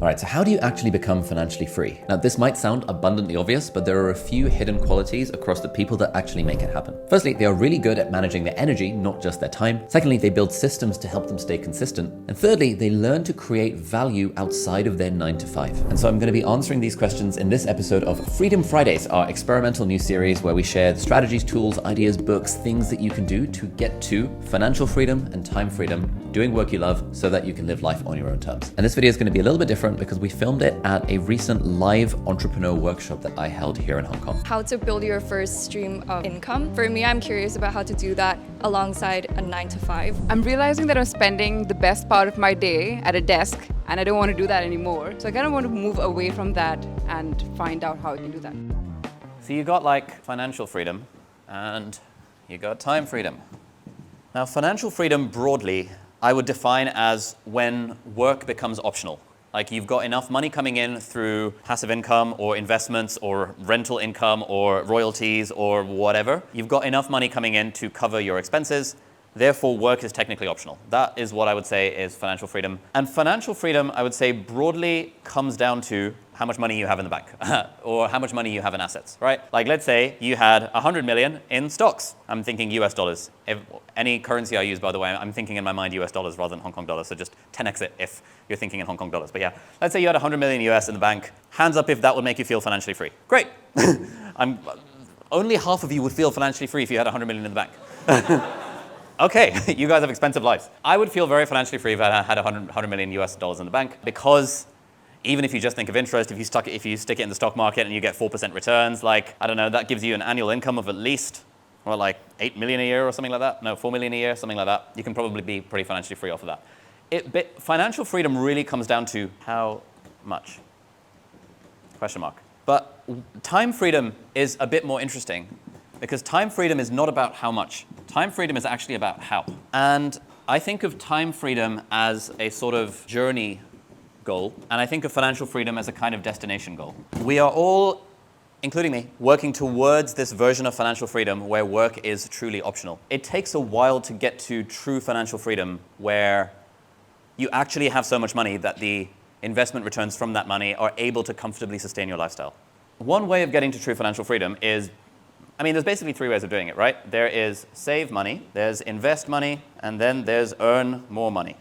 All right, so how do you actually become financially free? Now, this might sound abundantly obvious, but there are a few hidden qualities across the people that actually make it happen. Firstly, they are really good at managing their energy, not just their time. Secondly, they build systems to help them stay consistent. And thirdly, they learn to create value outside of their 9 to 5. And so I'm going to be answering these questions in this episode of Freedom Fridays, our experimental new series where we share the strategies, tools, ideas, books, things that you can do to get to financial freedom and time freedom, doing work you love so that you can live life on your own terms. And this video is going to be a little bit different because we filmed it at a recent live entrepreneur workshop that I held here in Hong Kong. How to build your first stream of income. For me, I'm curious about how to do that alongside a 9 to 5. I'm realizing that I'm spending the best part of my day at a desk and I don't want to do that anymore. So I kind of want to move away from that and find out how I can do that. So you got like financial freedom and you got time freedom. Now, financial freedom broadly, I would define as when work becomes optional. Like you've got enough money coming in through passive income or investments or rental income or royalties or whatever. You've got enough money coming in to cover your expenses. Therefore, work is technically optional. That is what I would say is financial freedom. And financial freedom, I would say, broadly comes down to how much money you have in the bank or how much money you have in assets, right? Like let's say you had 100 million in stocks. I'm thinking US dollars. If any currency I use, by the way, I'm thinking in my mind US dollars rather than Hong Kong dollars. So just 10x it if you're thinking in Hong Kong dollars. But yeah, let's say you had 100 million US in the bank. Hands up if that would make you feel financially free. Great. Only half of you would feel financially free if you had 100 million in the bank. Okay, you guys have expensive lives. I would feel very financially free if I had 100 million US dollars in the bank because even if you just think of interest, if you stick it in the stock market and you get 4% returns, like, I don't know, that gives you an annual income of at least, well, like 8 million a year or something like that. No, 4 million a year, something like that. You can probably be pretty financially free off of that. But financial freedom really comes down to how much? Question mark. But time freedom is a bit more interesting because time freedom is not about how much. Time freedom is actually about how. And I think of time freedom as a sort of journey goal, and I think of financial freedom as a kind of destination goal. We are all, including me, working towards this version of financial freedom where work is truly optional. It takes a while to get to true financial freedom where you actually have so much money that the investment returns from that money are able to comfortably sustain your lifestyle. One way of getting to true financial freedom is, there's basically 3 ways of doing it, right? There is save money, there's invest money, and then there's earn more money.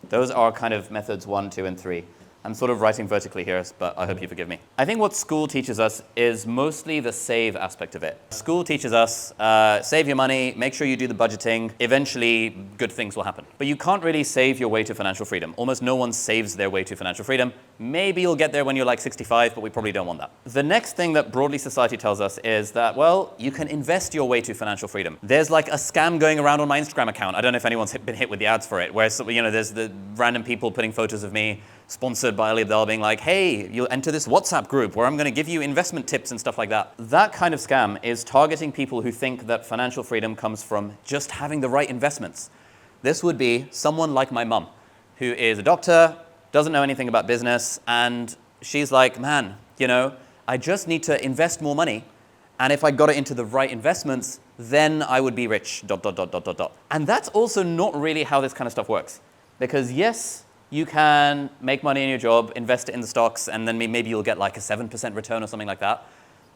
Those are kind of methods 1, 2, and 3. I'm sort of writing vertically here, but I hope you forgive me. I think what school teaches us is mostly the save aspect of it. School teaches us, save your money, make sure you do the budgeting, eventually good things will happen. But you can't really save your way to financial freedom. Almost no one saves their way to financial freedom. Maybe you'll get there when you're like 65, but we probably don't want that. The next thing that broadly society tells us is that, well, you can invest your way to financial freedom. There's like a scam going around on my Instagram account. I don't know if anyone's been hit with the ads for it, where there's the random people putting photos of me sponsored by Abdaal being like, hey, you'll enter this WhatsApp group where I'm going to give you investment tips and stuff like that. That kind of scam is targeting people who think that financial freedom comes from just having the right investments. This would be someone like my mum, who is a doctor, doesn't know anything about business, and she's like, man, I just need to invest more money, and if I got it into the right investments, then I would be rich, ... And that's also not really how this kind of stuff works. Because yes, you can make money in your job, invest it in the stocks, and then maybe you'll get like a 7% return or something like that.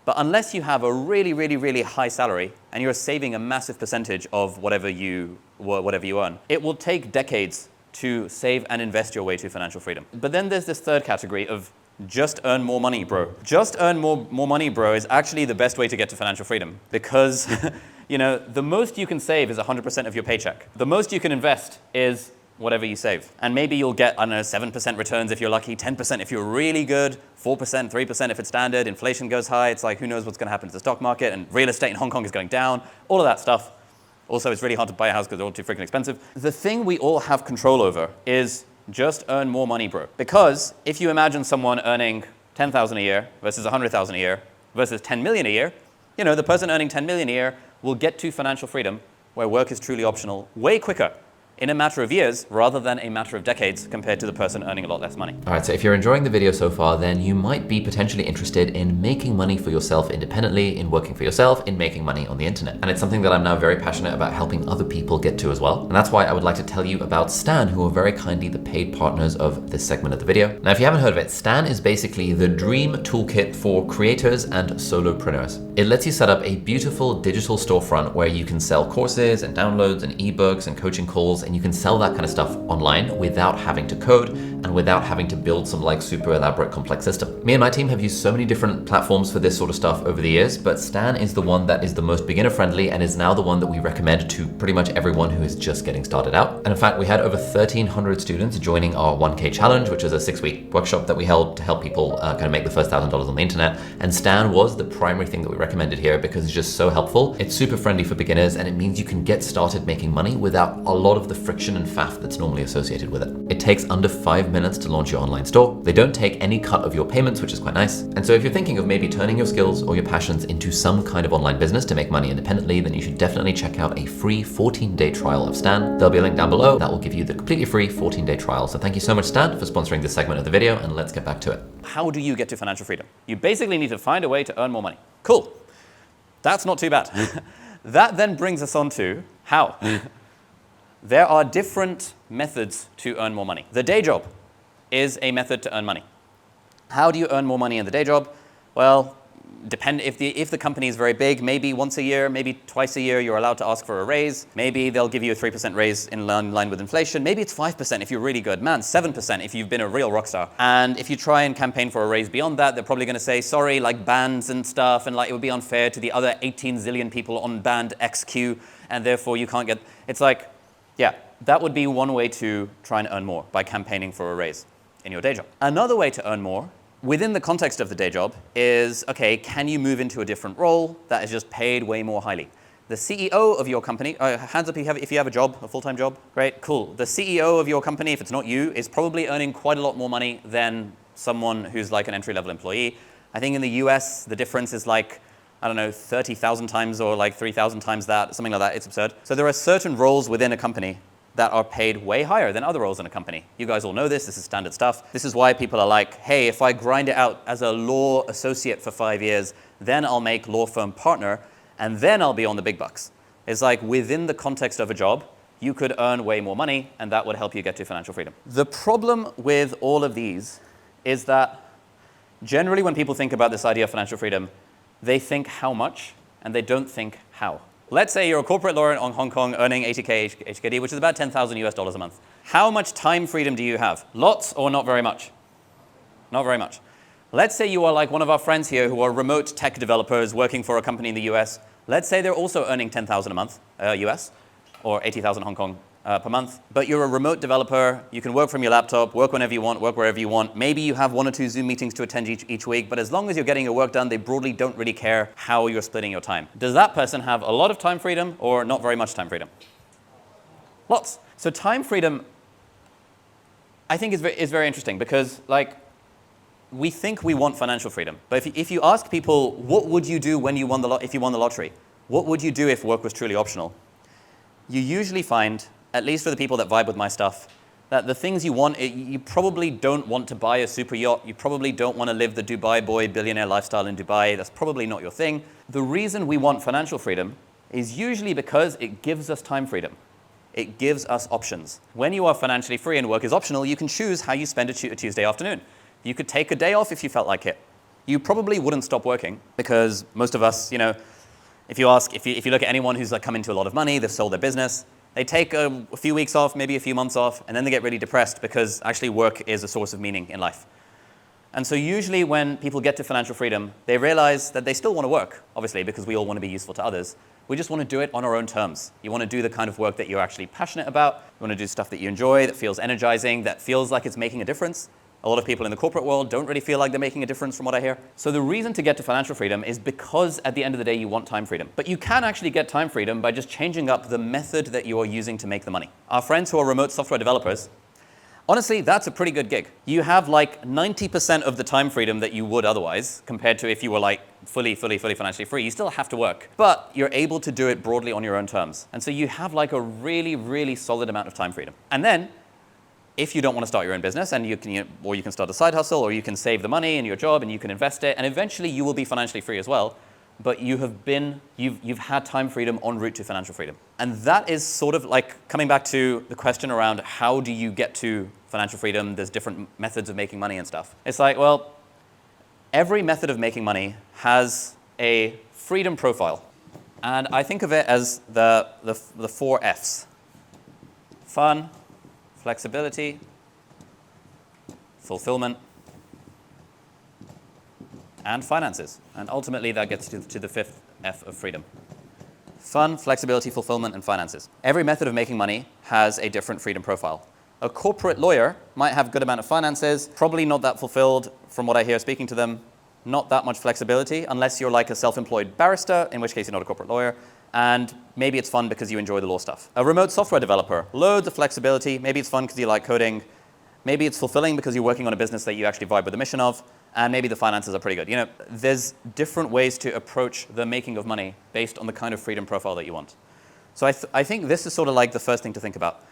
But unless you have a really, really, really high salary and you're saving a massive percentage of whatever you earn, it will take decades to save and invest your way to financial freedom. But then there's this third category of just earn more money, bro. Just earn more money, bro, is actually the best way to get to financial freedom because the most you can save is 100% of your paycheck. The most you can invest is whatever you save. And maybe you'll get, 7% returns if you're lucky, 10% if you're really good, 4%, 3% if it's standard, inflation goes high, it's like who knows what's going to happen to the stock market, and real estate in Hong Kong is going down, all of that stuff. Also, it's really hard to buy a house because they're all too freaking expensive. The thing we all have control over is just earn more money, bro. Because if you imagine someone earning 10,000 a year versus 100,000 a year versus 10 million a year, the person earning 10 million a year will get to financial freedom where work is truly optional way quicker in a matter of years rather than a matter of decades compared to the person earning a lot less money. All right, so if you're enjoying the video so far, then you might be potentially interested in making money for yourself independently, in working for yourself, in making money on the internet. And it's something that I'm now very passionate about helping other people get to as well. And that's why I would like to tell you about Stan, who are very kindly the paid partners of this segment of the video. Now, if you haven't heard of it, Stan is basically the dream toolkit for creators and solopreneurs. It lets you set up a beautiful digital storefront where you can sell courses and downloads and ebooks and coaching calls, and you can sell that kind of stuff online without having to code and without having to build some like super elaborate complex system. Me and my team have used so many different platforms for this sort of stuff over the years, but Stan is the one that is the most beginner friendly and is now the one that we recommend to pretty much everyone who is just getting started out. And in fact, we had over 1,300 students joining our 1K challenge, which is a 6-week workshop that we held to help people kind of make the first $1,000 on the internet. And Stan was the primary thing that we recommended here because it's just so helpful. It's super friendly for beginners, and it means you can get started making money without a lot of the friction and faff that's normally associated with it. It takes under 5 minutes to launch your online store. They don't take any cut of your payments, which is quite nice. And so if you're thinking of maybe turning your skills or your passions into some kind of online business to make money independently, then you should definitely check out a free 14-day trial of Stan. There'll be a link down below that will give you the completely free 14-day trial. So thank you so much, Stan, for sponsoring this segment of the video, and let's get back to it. How do you get to financial freedom? You basically need to find a way to earn more money. Cool. That's not too bad. That then brings us on to how. There are different methods to earn more money. The day job is a method to earn money. How do you earn more money in the day job? Well, if the company is very big, maybe once a year, maybe twice a year, you're allowed to ask for a raise. Maybe they'll give you a 3% raise in line with inflation. Maybe it's 5% if you're really good. Man, 7% if you've been a real rock star. And if you try and campaign for a raise beyond that, they're probably going to say, sorry, like bans and stuff, and like it would be unfair to the other 18 zillion people on band XQ, and therefore you can't get. It's like, yeah, that would be one way to try and earn more, by campaigning for a raise in your day job. Another way to earn more within the context of the day job is, okay, can you move into a different role that is just paid way more highly? The CEO of your company, hands up if you have a job, a full-time job, great, cool. The CEO of your company, if it's not you, is probably earning quite a lot more money than someone who's like an entry-level employee. I think in the US, the difference is like, I don't know, 30,000 times or like 3,000 times that, something like that. It's absurd. So there are certain roles within a company that are paid way higher than other roles in a company. You guys all know this. This is standard stuff. This is why people are like, hey, if I grind it out as a law associate for 5 years, then I'll make law firm partner, and then I'll be on the big bucks. It's like within the context of a job, you could earn way more money, and that would help you get to financial freedom. The problem with all of these is that generally when people think about this idea of financial freedom, they think how much, and they don't think how. Let's say you're a corporate lawyer in Hong Kong earning 80K HKD, which is about 10,000 US dollars a month. How much time freedom do you have? Lots or not very much? Not very much. Let's say you are like one of our friends here who are remote tech developers working for a company in the US. Let's say they're also earning 10,000 a month US or 80,000 Hong Kong per month, but you're a remote developer. You can work from your laptop, work whenever you want, work wherever you want. Maybe you have 1 or 2 Zoom meetings to attend each week, but as long as you're getting your work done, they broadly don't really care how you're splitting your time. Does that person have a lot of time freedom or not very much time freedom? Lots. So time freedom, I think is very interesting because like, we think we want financial freedom, but if you ask people, what would you do when you won if you won the lottery? What would you do if work was truly optional? You usually find, at least for the people that vibe with my stuff, that the things you want, you probably don't want to buy a super yacht. You probably don't want to live the Dubai boy billionaire lifestyle in Dubai. That's probably not your thing. The reason we want financial freedom is usually because it gives us time freedom. It gives us options. When you are financially free and work is optional, you can choose how you spend a Tuesday afternoon. You could take a day off if you felt like it. You probably wouldn't stop working because most of us, you know, if you look at anyone who's like come into a lot of money, they've sold their business, they take a few weeks off, maybe a few months off, and then they get really depressed because actually work is a source of meaning in life. And so usually when people get to financial freedom, they realize that they still want to work, obviously, because we all want to be useful to others. We just want to do it on our own terms. You want to do the kind of work that you're actually passionate about. You want to do stuff that you enjoy, that feels energizing, that feels like it's making a difference. A lot of people in the corporate world don't really feel like they're making a difference from what I hear. So the reason to get to financial freedom is because at the end of the day, you want time freedom. But you can actually get time freedom by just changing up the method that you are using to make the money. Our friends who are remote software developers, Honestly, that's a pretty good gig. You have like 90% of the time freedom that you would otherwise, compared to if you were like fully financially free. You still have to work, but you're able to do it broadly on your own terms. And so you have like a really solid amount of time freedom. And then, if you don't want to start your own business, and you can start a side hustle, or you can save the money in your job and you can invest it, and eventually you will be financially free as well. But you've had time freedom en route to financial freedom. And that is sort of like coming back to the question around how do you get to financial freedom? There's different methods of making money and stuff. It's like, well, every method of making money has a freedom profile. And I think of it as the 4 Fs. Fun, flexibility, fulfillment, and finances. And ultimately, that gets to the 5th F of freedom. Fun, flexibility, fulfillment, and finances. Every method of making money has a different freedom profile. A corporate lawyer might have a good amount of finances, probably not that fulfilled from what I hear speaking to them, not that much flexibility, unless you're like a self-employed barrister, in which case you're not a corporate lawyer, and maybe it's fun because you enjoy the law stuff. A remote software developer, loads of flexibility, maybe it's fun because you like coding, maybe it's fulfilling because you're working on a business that you actually vibe with the mission of, and maybe the finances are pretty good. You know, there's different ways to approach the making of money based on the kind of freedom profile that you want. So I think this is sort of like the first thing to think about.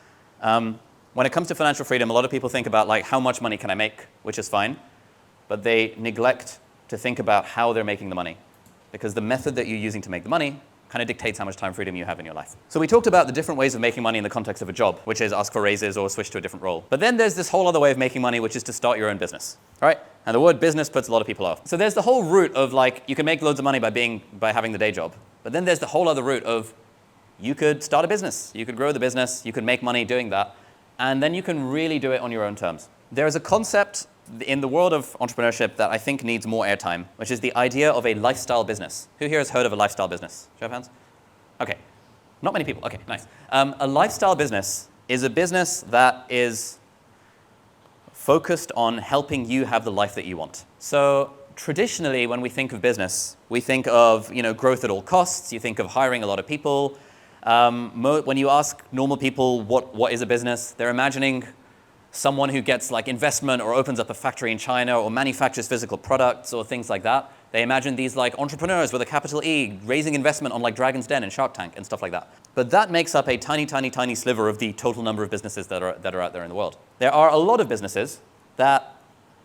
When it comes to financial freedom, a lot of people think about like how much money can I make, which is fine, but they neglect to think about how they're making the money, because the method that you're using to make the money kind of dictates how much time freedom you have in your life. So we talked about the different ways of making money in the context of a job, which is ask for raises or switch to a different role. But then there's this whole other way of making money, which is to start your own business, all right? And the word business puts a lot of people off. So there's the whole route of like, you can make loads of money by having the day job. But then there's the whole other route of you could start a business, you could grow the business, you could make money doing that, and then you can really do it on your own terms. There is a concept in the world of entrepreneurship that I think needs more airtime, which is the idea of a lifestyle business. Who here has heard of a lifestyle business? Show of hands. Okay, not many people. Okay, nice. A lifestyle business is a business that is focused on helping you have the life that you want. So traditionally, when we think of business, we think of growth at all costs. You think of hiring a lot of people. When you ask normal people what is a business, they're imagining someone who gets like investment or opens up a factory in China or manufactures physical products or things like that. They imagine these like entrepreneurs with a capital E raising investment on like Dragon's Den and Shark Tank and stuff like that. But that makes up a tiny sliver of the total number of businesses that are out there in the world. There are a lot of businesses that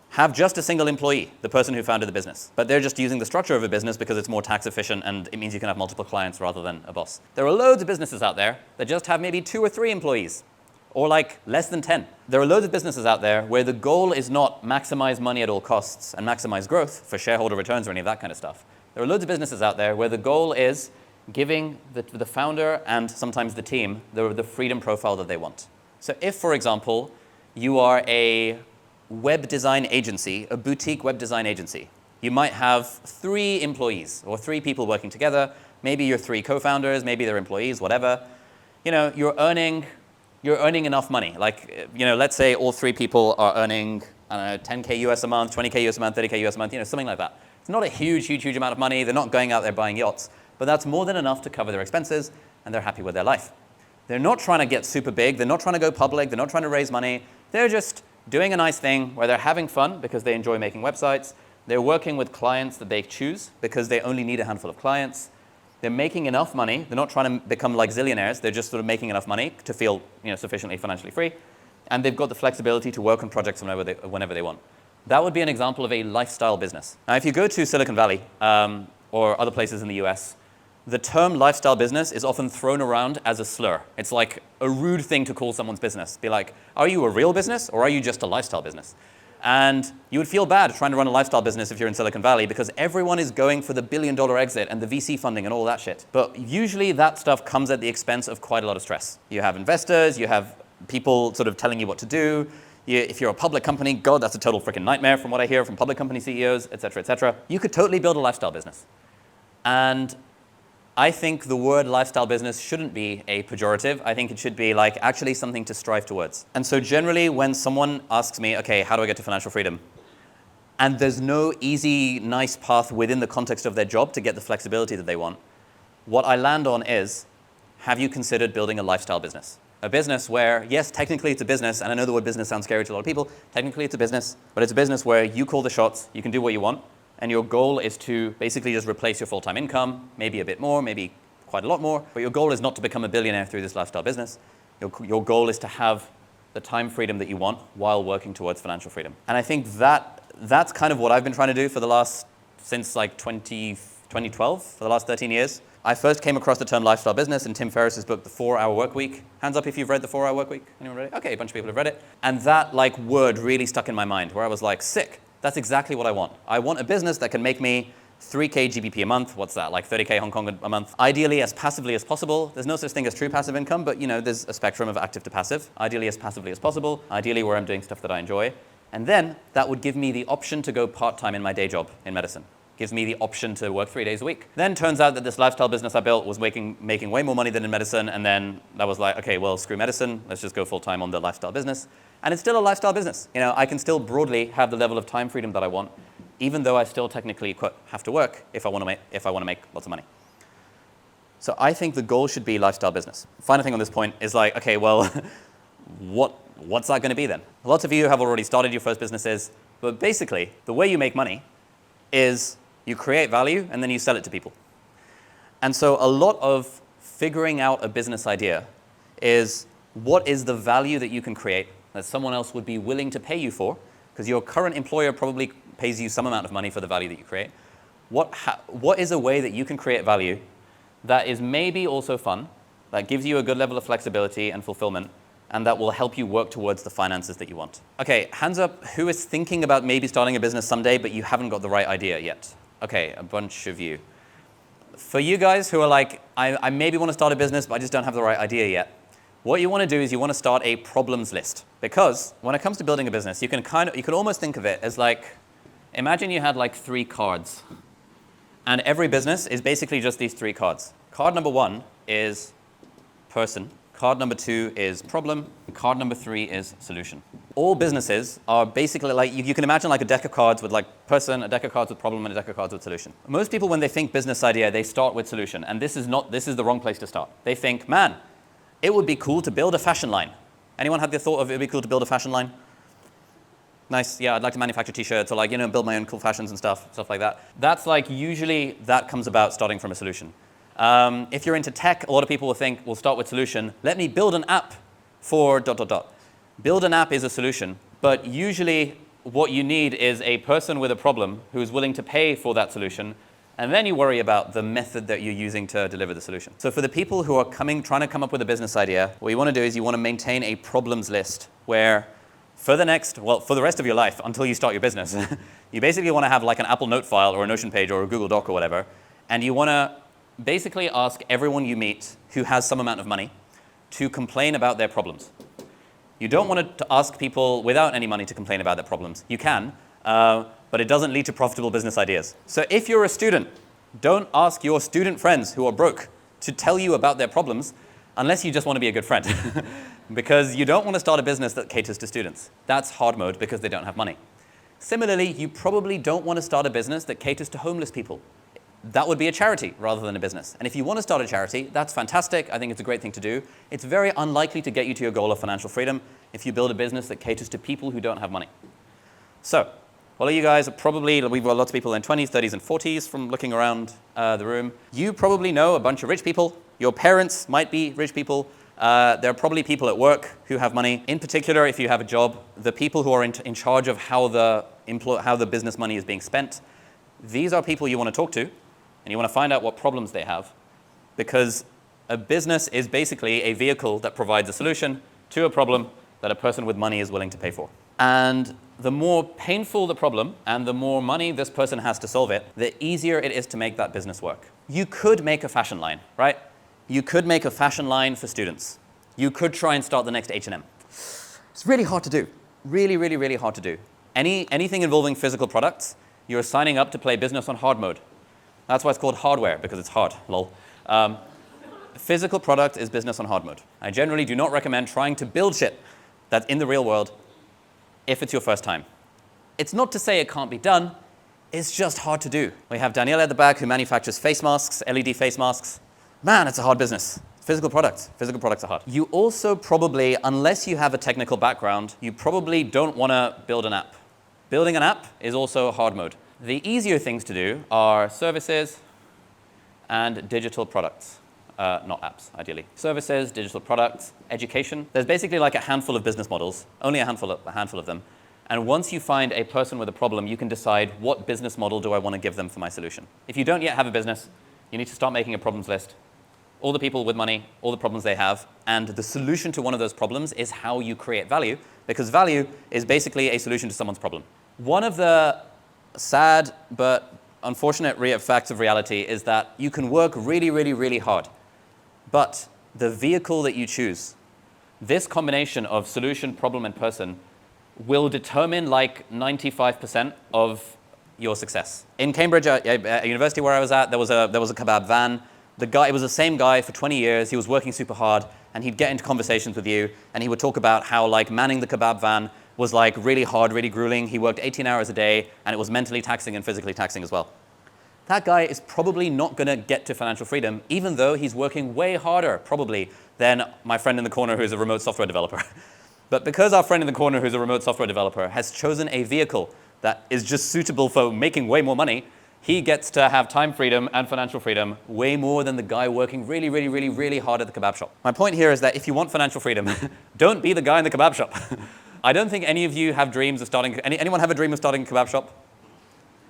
have just a single employee, the person who founded the business. But they're just using the structure of a business because it's more tax efficient and it means you can have multiple clients rather than a boss. There are loads of businesses out there that just have maybe 2 or 3 employees, or like less than 10. There are loads of businesses out there where the goal is not maximize money at all costs and maximize growth for shareholder returns or any of that kind of stuff. There are loads of businesses out there where the goal is giving the founder and sometimes the team the freedom profile that they want. So if, for example, you are a web design agency, a boutique web design agency, you might have 3 employees or 3 people working together. Maybe you're 3 co-founders, maybe they're employees, whatever. You're earning enough money. Like, let's say all 3 people are earning, I don't know, 10K US a month, 20K US a month, 30K US a month, something like that. It's not a huge amount of money. They're not going out there buying yachts, but that's more than enough to cover their expenses, and they're happy with their life. They're not trying to get super big. They're not trying to go public. They're not trying to raise money. They're just doing a nice thing where they're having fun because they enjoy making websites. They're working with clients that they choose because they only need a handful of clients. They're making enough money. They're not trying to become like zillionaires. They're just sort of making enough money to feel sufficiently financially free. And they've got the flexibility to work on projects whenever they want. That would be an example of a lifestyle business. Now, if you go to Silicon Valley or other places in the US, the term lifestyle business is often thrown around as a slur. It's like a rude thing to call someone's business. Be like, are you a real business or are you just a lifestyle business? And you would feel bad trying to run a lifestyle business if you're in Silicon Valley because everyone is going for the billion-dollar exit and the VC funding and all that shit. But usually that stuff comes at the expense of quite a lot of stress. You have investors, you have people sort of telling you what to do. If you're a public company, God, that's a total freaking nightmare from what I hear from public company CEOs, et cetera, et cetera. You could totally build a lifestyle business. And I think the word lifestyle business shouldn't be a pejorative. I think it should be like actually something to strive towards. And so generally when someone asks me, okay, how do I get to financial freedom? And there's no easy, nice path within the context of their job to get the flexibility that they want, what I land on is, have you considered building a lifestyle business? A business where, yes, technically it's a business, and I know the word business sounds scary to a lot of people. Technically it's a business, but it's a business where you call the shots, you can do what you want, and your goal is to basically just replace your full-time income, maybe a bit more, maybe quite a lot more, but your goal is not to become a billionaire through this lifestyle business. Your goal is to have the time freedom that you want while working towards financial freedom. And I think that's kind of what I've been trying to do for the last, since like 2012, for the last 13 years. I first came across the term lifestyle business in Tim Ferriss's book, The 4-Hour Workweek. Hands up if you've read The 4-Hour Workweek. Anyone read it? Okay, a bunch of people have read it. And that like word really stuck in my mind, where I was like, sick. That's exactly what I want. I want a business that can make me 3K GBP a month. What's that? Like 30K Hong Kong a month. Ideally as passively as possible. There's no such thing as true passive income, but there's a spectrum of active to passive. Ideally as passively as possible. Ideally where I'm doing stuff that I enjoy. And then that would give me the option to go part-time in my day job in medicine. Gives me the option to work 3 days a week. Then turns out that this lifestyle business I built was making way more money than in medicine, and then that was like, okay, well, screw medicine, let's just go full-time on the lifestyle business. And it's still a lifestyle business. I can still broadly have the level of time freedom that I want, even though I still technically have to work if I want to make lots of money. So I think the goal should be lifestyle business. Final thing on this point is like, okay, well, what's that going to be then? Lots of you have already started your first businesses, but basically, the way you make money is you create value and then you sell it to people. And so a lot of figuring out a business idea is what is the value that you can create that someone else would be willing to pay you for, because your current employer probably pays you some amount of money for the value that you create. What is a way that you can create value that is maybe also fun, that gives you a good level of flexibility and fulfillment, and that will help you work towards the finances that you want? Okay, hands up who is thinking about maybe starting a business someday, but you haven't got the right idea yet. Okay, a bunch of you. For you guys who are like, I maybe want to start a business, but I just don't have the right idea yet. What you want to do is you want to start a problems list. Because when it comes to building a business, you can almost think of it as like, imagine you had like 3 cards. And every business is basically just these 3 cards. Card number 1 is person. Card number 2 is problem. And card number 3 is solution. All businesses are basically like, you can imagine like a deck of cards with like person, a deck of cards with problem, and a deck of cards with solution. Most people, when they think business idea, they start with solution. And this is the wrong place to start. They think, man, it would be cool to build a fashion line. Anyone had the thought of it would be cool to build a fashion line? Nice, yeah, I'd like to manufacture t-shirts or like, build my own cool fashions and stuff like that. That's like, usually that comes about starting from a solution. If you're into tech, a lot of people will think, we'll start with solution. Let me build an app for ... Build an app is a solution, but usually what you need is a person with a problem who's willing to pay for that solution, and then you worry about the method that you're using to deliver the solution. So for the people who are trying to come up with a business idea, what you want to do is you want to maintain a problems list where for the rest of your life, until you start your business, you basically want to have like an Apple Note file or a Notion page or a Google Doc or whatever, and you want to basically ask everyone you meet who has some amount of money to complain about their problems. You don't want to ask people without any money to complain about their problems. You can, but it doesn't lead to profitable business ideas. So if you're a student, don't ask your student friends who are broke to tell you about their problems unless you just want to be a good friend. Because you don't want to start a business that caters to students. That's hard mode because they don't have money. Similarly, you probably don't want to start a business that caters to homeless people. That would be a charity rather than a business. And if you want to start a charity, that's fantastic. I think it's a great thing to do. It's very unlikely to get you to your goal of financial freedom if you build a business that caters to people who don't have money. So, all of you guys are probably, we've got lots of people in 20s, 30s, and 40s from looking around the room. You probably know a bunch of rich people. Your parents might be rich people. There are probably people at work who have money. In particular, if you have a job, the people who are in charge of how the business money is being spent, these are people you want to talk to. And you want to find out what problems they have, because a business is basically a vehicle that provides a solution to a problem that a person with money is willing to pay for. And the more painful the problem and the more money this person has to solve it, the easier it is to make that business work. You could make a fashion line, right? You could make a fashion line for students. You could try and start the next H&M. It's really hard to do. Really, really, really hard to do. Anything involving physical products, you're signing up to play business on hard mode. That's why it's called hardware, because it's hard, lol. Physical product is business on hard mode. I generally do not recommend trying to build shit that's in the real world if it's your first time. It's not to say it can't be done, it's just hard to do. We have Danielle at the back who manufactures face masks, LED face masks. Man, it's a hard business. Physical products. Physical products are hard. You also probably, unless you have a technical background, you probably don't want to build an app. Building an app is also hard mode. The easier things to do are services and digital products. Not apps, ideally. Services, digital products, education. There's basically like a handful of business models, only a handful of them. And once you find a person with a problem, you can decide what business model do I want to give them for my solution. If you don't yet have a business, you need to start making a problems list. All the people with money, all the problems they have, and the solution to one of those problems is how you create value, because value is basically a solution to someone's problem. One of the sad but unfortunate facts of reality is that you can work really, really, really hard, but the vehicle that you choose, this combination of solution, problem, and person, will determine like 95% of your success. In Cambridge, at university where I was at, there was a kebab van. It was the same guy for 20 years. He was working super hard, and he'd get into conversations with you, and he would talk about how like manning the kebab van was like really hard, really grueling. He worked 18 hours a day, and it was mentally taxing and physically taxing as well. That guy is probably not going to get to financial freedom, even though he's working way harder, probably, than my friend in the corner who's a remote software developer. But because our friend in the corner who's a remote software developer has chosen a vehicle that is just suitable for making way more money, he gets to have time freedom and financial freedom way more than the guy working really, really, really, really hard at the kebab shop. My point here is that if you want financial freedom, don't be the guy in the kebab shop. I don't think any of you have dreams of starting, anyone have a dream of starting a kebab shop?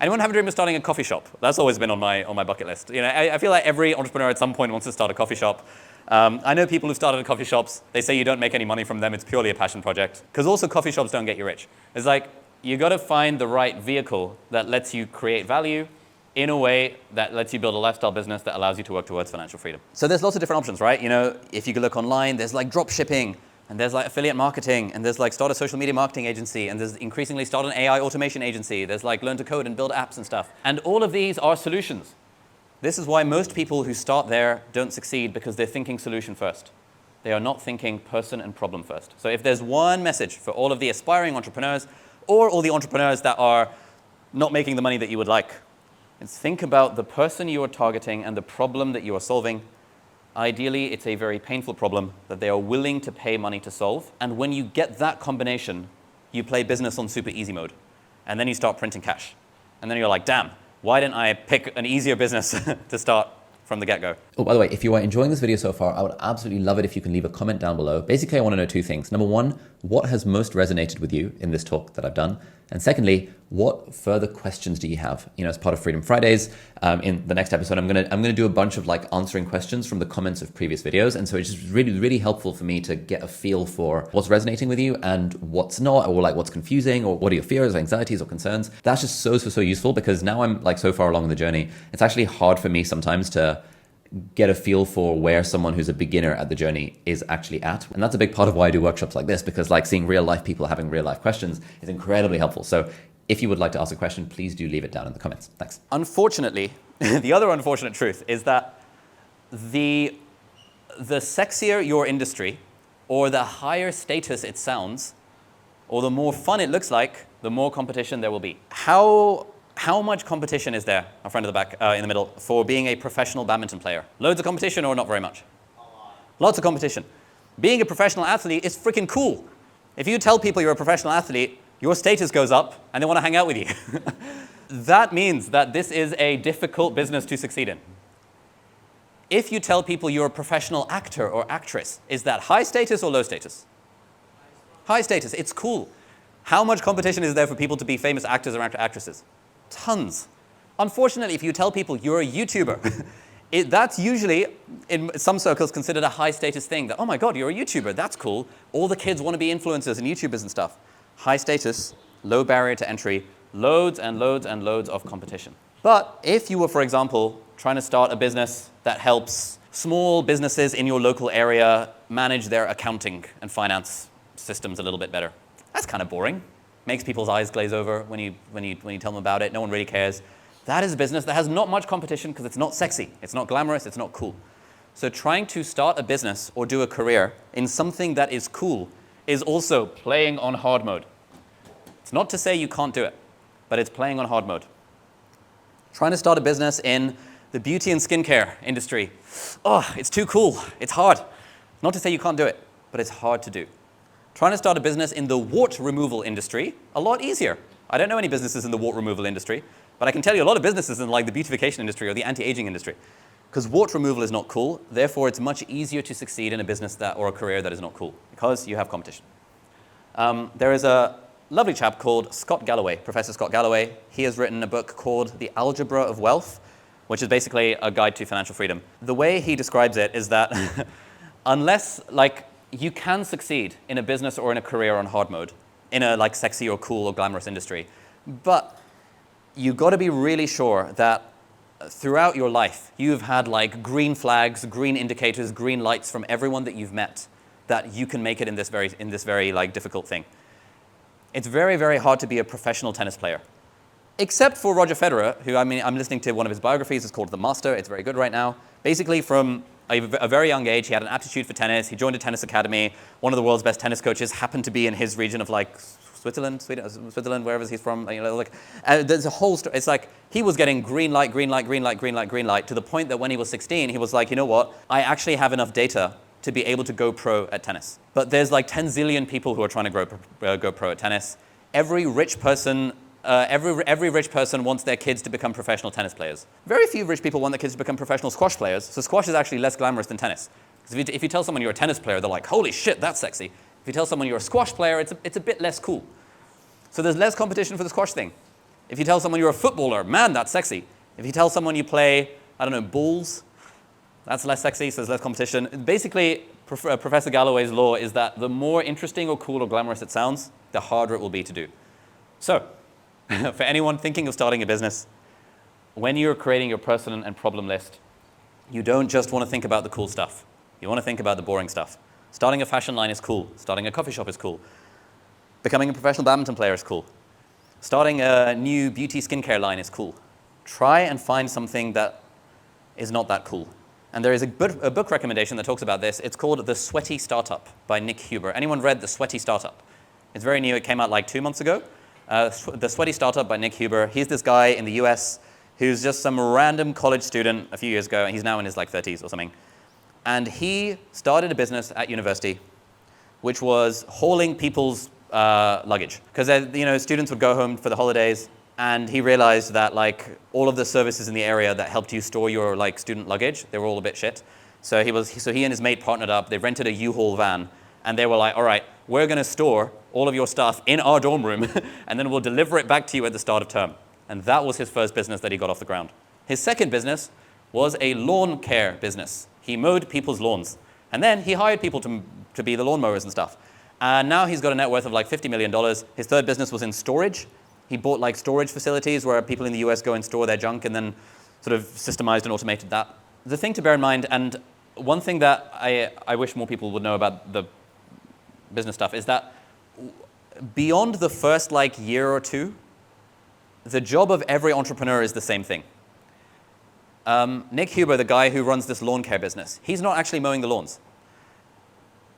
Anyone have a dream of starting a coffee shop? That's always been on my bucket list. You know, I feel like every entrepreneur at some point wants to start a coffee shop. I know people who've started coffee shops. They say you don't make any money from them. It's purely a passion project. Because also coffee shops don't get you rich. It's like you got to find the right vehicle that lets you create value in a way that lets you build a lifestyle business that allows you to work towards financial freedom. So there's lots of different options, right? You know, if you could look online, there's like drop shipping, and there's like affiliate marketing, and there's like start a social media marketing agency, and there's increasingly start an AI automation agency. There's like learn to code and build apps and stuff. And all of these are solutions. This is why most people who start there don't succeed, because they're thinking solution first. They are not thinking person and problem first. So if there's one message for all of the aspiring entrepreneurs, or all the entrepreneurs that are not making the money that you would like, it's think about the person you are targeting and the problem that you are solving. Ideally, it's a very painful problem that they are willing to pay money to solve. And when you get that combination, you play business on super easy mode. And then you start printing cash. And then you're like, damn, why didn't I pick an easier business to start from the get-go? Oh, by the way, if you are enjoying this video so far, I would absolutely love it if you can leave a comment down below. Basically, I want to know two things. Number one, what has most resonated with you in this talk that I've done? And secondly, what further questions do you have? You know, as part of Freedom Fridays, in the next episode, I'm gonna do a bunch of like answering questions from the comments of previous videos. And so it's just really, really helpful for me to get a feel for what's resonating with you and what's not, or like what's confusing, or what are your fears, anxieties, or concerns. That's just so useful, because now I'm like so far along in the journey, it's actually hard for me sometimes to get a feel for where someone who's a beginner at the journey is actually at. And that's a big part of why I do workshops like this, because like seeing real life people having real life questions is incredibly helpful. So if you would like to ask a question, please do leave it down in the comments. Thanks. Unfortunately, the other unfortunate truth is that the sexier your industry, or the higher status it sounds, or the more fun it looks like, the more competition there will be. How much competition is there, our friend at the back, in the middle, for being a professional badminton player? Loads of competition or not very much? A lot. Lots of competition. Being a professional athlete is freaking cool. If you tell people you're a professional athlete, your status goes up and they want to hang out with you. That means that this is a difficult business to succeed in. If you tell people you're a professional actor or actress, is that high status or low status? High status. It's cool. How much competition is there for people to be famous actors or actresses? Tons. Unfortunately, if you tell people you're a YouTuber, that's usually, in some circles, considered a high status thing. That, oh my God, you're a YouTuber, that's cool. All the kids want to be influencers and YouTubers and stuff. High status, low barrier to entry, loads and loads and loads of competition. But if you were, for example, trying to start a business that helps small businesses in your local area manage their accounting and finance systems a little bit better, that's kind of boring. Makes people's eyes glaze over when you tell them about it. No one really cares. That is a business that has not much competition because it's not sexy, it's not glamorous, it's not cool. So trying to start a business or do a career in something that is cool is also playing on hard mode. It's not to say you can't do it, but it's playing on hard mode. Trying to start a business in The beauty and skincare industry. Oh, it's too cool. It's hard. Not to say you can't do it, but it's hard to do. Trying to start a business in the wart removal industry, a lot easier. I don't know any businesses in the wart removal industry, but I can tell you a lot of businesses in like the beautification industry or the anti-aging industry. Because wart removal is not cool, therefore it's much easier to succeed in a business or a career that is not cool, because you have competition. There is a lovely chap called Scott Galloway, Professor Scott Galloway. He has written a book called The Algebra of Wealth, which is basically a guide to financial freedom. The way he describes it is that unless, like, you can succeed in a business or in a career on hard mode, in a like sexy or cool or glamorous industry, but you've got to be really sure that throughout your life, you've had like green flags, green indicators, green lights from everyone that you've met that you can make it in this very like difficult thing. It's very, very hard to be a professional tennis player. Except for Roger Federer, who, I mean, I'm listening to one of his biographies. It's called The Master. It's very good right now. Basically, from a very young age, he had an aptitude for tennis. He joined a tennis academy. One of the world's best tennis coaches happened to be in his region of like Switzerland, wherever he's from. You know, like, there's a whole story. It's like he was getting green light, green light, green light, green light, green light, to the point that when he was 16, he was like, you know what? I actually have enough data to be able to go pro at tennis. But there's like 10 zillion people who are trying to go pro at tennis. Every rich person wants their kids to become professional tennis players. Very few rich people want their kids to become professional squash players, so squash is actually less glamorous than tennis. Because if you tell someone you're a tennis player, they're like, holy shit, that's sexy. If you tell someone you're a squash player, it's a bit less cool. So there's less competition for the squash thing. If you tell someone you're a footballer, man, that's sexy. If you tell someone you play, I don't know, balls, that's less sexy, so there's less competition. Basically, Professor Galloway's law is that the more interesting or cool or glamorous it sounds, the harder it will be to do. So, for anyone thinking of starting a business, when you're creating your person and problem list, you don't just want to think about the cool stuff. You want to think about the boring stuff. Starting a fashion line is cool. Starting a coffee shop is cool. Becoming a professional badminton player is cool. Starting a new beauty skincare line is cool. Try and find something that is not that cool. And there is a book recommendation that talks about this. It's called The Sweaty Startup by Nick Huber. Anyone read The Sweaty Startup? It's very new. It came out like 2 months ago. The Sweaty Startup by Nick Huber. He's this guy in the US who's just some random college student a few years ago, and he's now in his like 30s or something. And he started a business at university, which was hauling people's luggage. Because students would go home for the holidays, and he realized that like all of the services in the area that helped you store your like student luggage, they were all a bit shit. So he and his mate partnered up. They rented a U-Haul van, and they were like, all right, we're going to store all of your stuff in our dorm room, and then we'll deliver it back to you at the start of term. And that was his first business that he got off the ground. His second business was a lawn care business. He mowed people's lawns. And then he hired people to be the lawnmowers and stuff. And now he's got a net worth of like $50 million. His third business was in storage. He bought like storage facilities where people in the US go and store their junk, and then sort of systemized and automated that. The thing to bear in mind, and one thing that I wish more people would know about the business stuff, is that beyond the first like year or two, the job of every entrepreneur is the same thing. Nick Huber, the guy who runs this lawn care business, he's not actually mowing the lawns.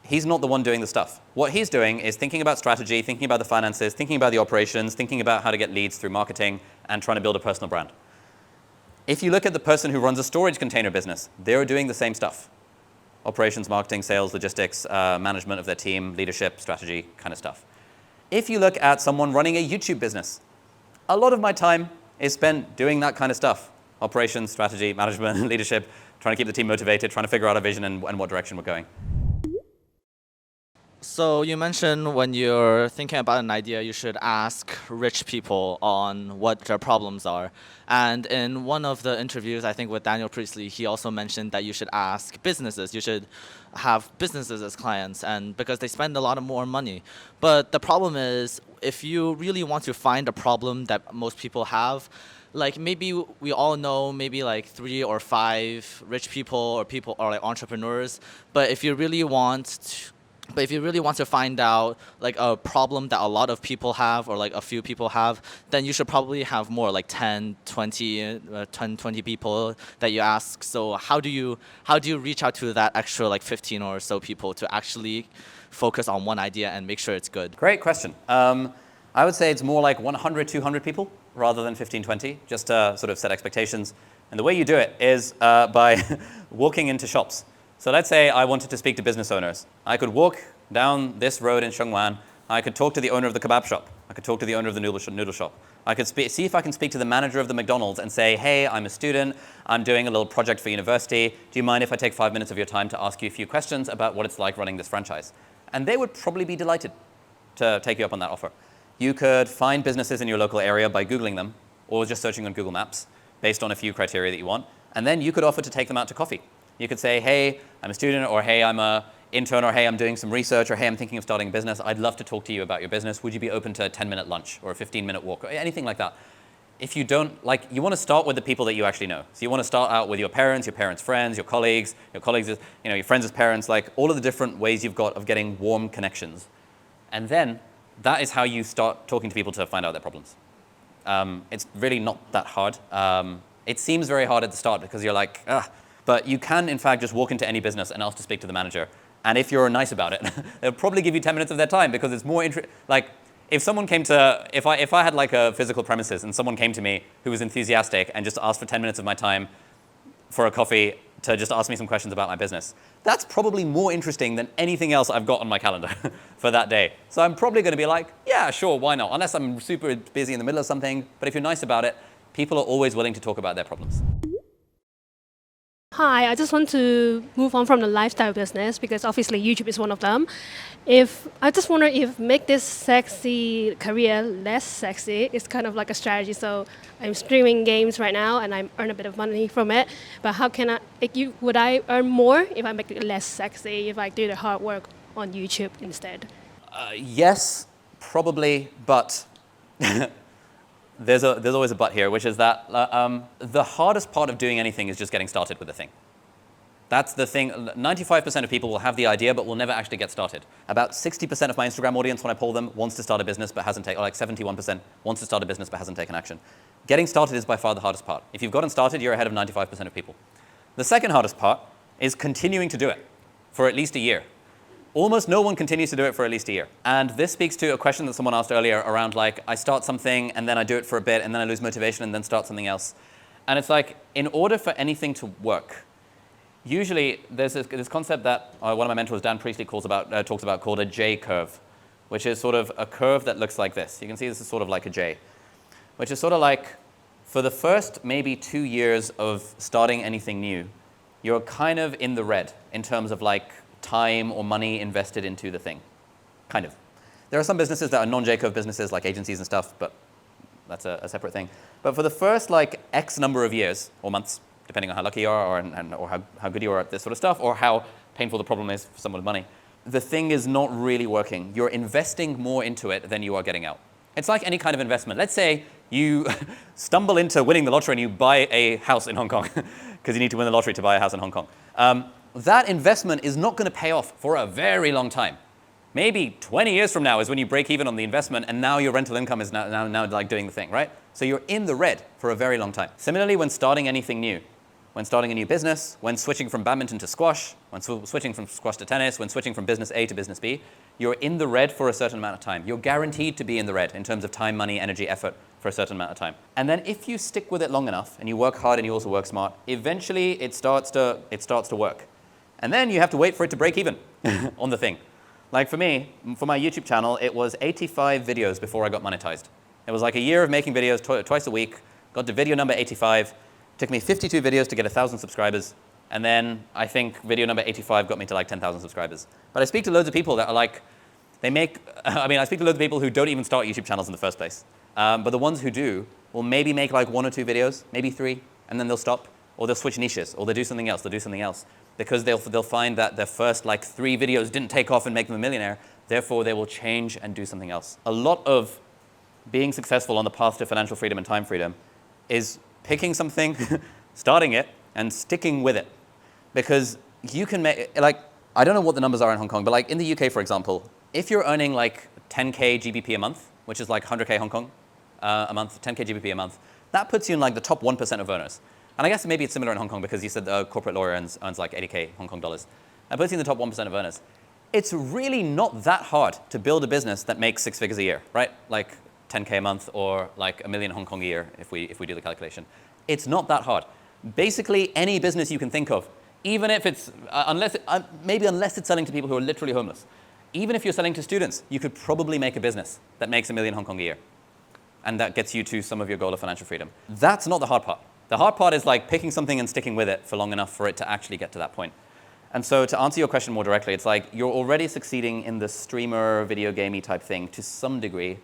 He's not the one doing the stuff. What he's doing is thinking about strategy, thinking about the finances, thinking about the operations, thinking about how to get leads through marketing, and trying to build a personal brand. If you look at the person who runs a storage container business, they're doing the same stuff. Operations, marketing, sales, logistics, management of their team, leadership, strategy, kind of stuff. If you look at someone running a YouTube business, a lot of my time is spent doing that kind of stuff. Operations, strategy, management, leadership, trying to keep the team motivated, trying to figure out a vision and what direction we're going. So you mentioned when you're thinking about an idea, you should ask rich people on what their problems are. And in one of the interviews, I think with Daniel Priestley, he also mentioned that you should ask businesses. You should have businesses as clients, and because they spend a lot of more money. But the problem is, if you really want to find a problem that most people have, like maybe we all know maybe like 3 or 5 rich people or like entrepreneurs. But if you really want to find out like a problem that a lot of people have or like a few people have, then you should probably have more, like 10, 20 people that you ask. So how do you reach out to that extra like 15 or so people to actually focus on one idea and make sure it's good? Great question. I would say it's more like 100, 200 people rather than 15, 20, just to sort of set expectations. And the way you do it is by walking into shops. So let's say I wanted to speak to business owners. I could walk down this road in Shengwan. I could talk to the owner of the kebab shop. I could talk to the owner of the noodle shop. I could see if I can speak to the manager of the McDonald's and say, hey, I'm a student. I'm doing a little project for university. Do you mind if I take 5 minutes of your time to ask you a few questions about what it's like running this franchise? And they would probably be delighted to take you up on that offer. You could find businesses in your local area by Googling them or just searching on Google Maps based on a few criteria that you want. And then you could offer to take them out to coffee. You could say, hey, I'm a student, or hey, I'm a intern, or hey, I'm doing some research, or hey, I'm thinking of starting a business. I'd love to talk to you about your business. Would you be open to a 10-minute lunch or a 15-minute walk or anything like that? If you don't, you want to start with the people that you actually know. So you want to start out with your parents' friends, your colleagues, your friends' parents, all of the different ways you've got of getting warm connections. And then that is how you start talking to people to find out their problems. It's really not that hard. It seems very hard at the start because you're like, ugh. But you can, in fact, just walk into any business and ask to speak to the manager. And if you're nice about it, they'll probably give you 10 minutes of their time because it's more if someone came to, if I had a physical premises and someone came to me who was enthusiastic and just asked for 10 minutes of my time for a coffee to just ask me some questions about my business, that's probably more interesting than anything else I've got on my calendar for that day. So I'm probably going to be like, yeah, sure, why not? Unless I'm super busy in the middle of something. But if you're nice about it, people are always willing to talk about their problems. Hi, I just want to move on from the lifestyle business because obviously YouTube is one of them. I just wonder if make this sexy career less sexy is kind of like a strategy. So I'm streaming games right now and I earn a bit of money from it. But how can would I earn more if I make it less sexy, if I do the hard work on YouTube instead? Yes, probably, but there's always a but here, which is that the hardest part of doing anything is just getting started with the thing. That's the thing. 95% of people will have the idea, but will never actually get started. About 60% of my Instagram audience, when I poll them, wants to start a business, but hasn't taken, 71% wants to start a business, but hasn't taken action. Getting started is by far the hardest part. If you've gotten started, you're ahead of 95% of people. The second hardest part is continuing to do it for at least a year. Almost no one continues to do it for at least a year. And this speaks to a question that someone asked earlier around I start something and then I do it for a bit and then I lose motivation and then start something else. And it's in order for anything to work, usually there's this concept that one of my mentors, Dan Priestley, talks about called a J curve, which is sort of a curve that looks like this. You can see this is sort of like a J, which is sort of for the first maybe 2 years of starting anything new, you're kind of in the red in terms of time or money invested into the thing, kind of. There are some businesses that are non-J-curve businesses like agencies and stuff, but that's a separate thing. But for the first X number of years or months, depending on how lucky you are or how good you are at this sort of stuff or how painful the problem is for someone with money, the thing is not really working. You're investing more into it than you are getting out. It's like any kind of investment. Let's say you stumble into winning the lottery and you buy a house in Hong Kong because you need to win the lottery to buy a house in Hong Kong. That investment is not going to pay off for a very long time. Maybe 20 years from now is when you break even on the investment and now your rental income is now doing the thing, right? So you're in the red for a very long time. Similarly, when starting anything new, when starting a new business, when switching from badminton to squash, when switching from squash to tennis, when switching from business A to business B, you're in the red for a certain amount of time. You're guaranteed to be in the red in terms of time, money, energy, effort for a certain amount of time. And then if you stick with it long enough and you work hard and you also work smart, eventually it starts to work. And then you have to wait for it to break even on the thing. For me, for my YouTube channel, it was 85 videos before I got monetized. It was a year of making videos twice a week, got to video number 85, took me 52 videos to get 1,000 subscribers, and then I think video number 85 got me to 10,000 subscribers. But I speak to loads of people that are I speak to loads of people who don't even start YouTube channels in the first place. But the ones who do will maybe make 1 or 2 videos, maybe 3, and then they'll stop, or they'll switch niches, or they'll do something else, because they'll find that their first 3 videos didn't take off and make them a millionaire, therefore they will change and do something else. A lot of being successful on the path to financial freedom and time freedom is picking something, starting it, and sticking with it. Because you can make, I don't know what the numbers are in Hong Kong, but in the UK, for example, if you're earning 10K GBP a month, which is 100K Hong Kong a month, 10K GBP a month, that puts you in the top 1% of earners. And I guess maybe it's similar in Hong Kong because you said the corporate lawyer earns 80K Hong Kong dollars. That puts you in the top 1% of earners. It's really not that hard to build a business that makes 6 figures a year, right? 10K a month or $1 million Hong Kong a year if we do the calculation. It's not that hard. Basically, any business you can think of, even if it's, unless it's selling to people who are literally homeless. Even if you're selling to students, you could probably make a business that makes $1 million Hong Kong a year. And that gets you to some of your goal of financial freedom. That's not the hard part. The hard part is like picking something and sticking with it for long enough for it to actually get to that point. And so to answer your question more directly, it's like you're already succeeding in the streamer, video gamey type thing to some degree.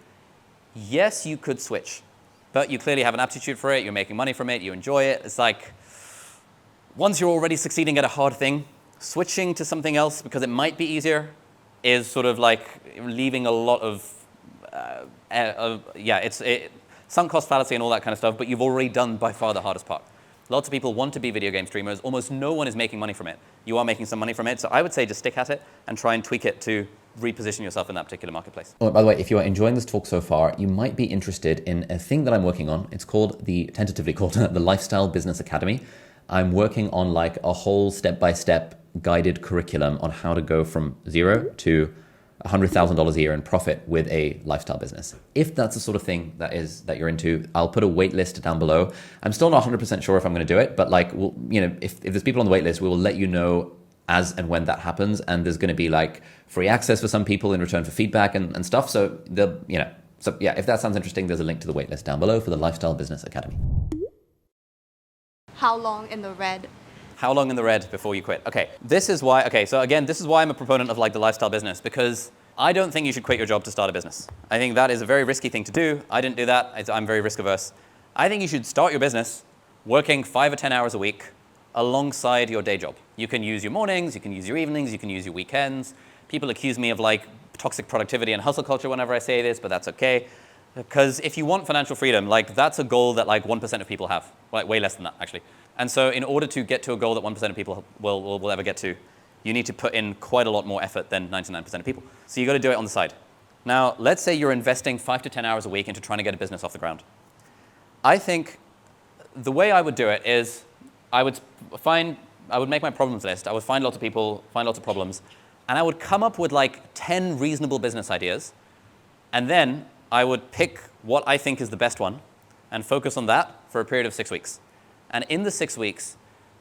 Yes, you could switch, but you clearly have an aptitude for it, you're making money from it, you enjoy it. It's like, once you're already succeeding at a hard thing, switching to something else because it might be easier is sort of like leaving a lot of, sunk cost fallacy and all that kind of stuff, but you've already done by far the hardest part. Lots of people want to be video game streamers. Almost no one is making money from it. You are making some money from it, so I would say just stick at it and try and tweak it to reposition yourself in that particular marketplace. Oh, by the way, if you are enjoying this talk so far, you might be interested in a thing that I'm working on. It's tentatively called the Lifestyle Business Academy. I'm working on like a whole step-by-step guided curriculum on how to go from zero to $100,000 a year in profit with a lifestyle business. If that's the sort of thing that you're into, I'll put a wait list down below. I'm still not 100% sure if I'm going to do it, but like, if there's people on the wait list, we will let you know as and when that happens. And there's going to be like free access for some people in return for feedback and stuff. So if that sounds interesting, there's a link to the wait list down below for the Lifestyle Business Academy. How long in the red? How long in the red before you quit? Okay, this is why I'm a proponent of like the lifestyle business, because I don't think you should quit your job to start a business. I think that is a very risky thing to do. I didn't do that. I'm very risk averse. I think you should start your business working 5 or 10 hours a week alongside your day job. You can use your mornings, you can use your evenings, you can use your weekends. People accuse me of like toxic productivity and hustle culture whenever I say this, but that's okay. Because if you want financial freedom, like that's a goal that like 1% of people have, like way less than that actually. And so in order to get to a goal that 1% of people will ever get to, you need to put in quite a lot more effort than 99% of people. So you got to do it on the side. Now, let's say you're investing 5 to 10 hours a week into trying to get a business off the ground. I think the way I would do it is I would make my problems list. I would find lots of people, find lots of problems, and I would come up with like 10 reasonable business ideas. And then I would pick what I think is the best one and focus on that for a period of 6 weeks. And in the 6 weeks,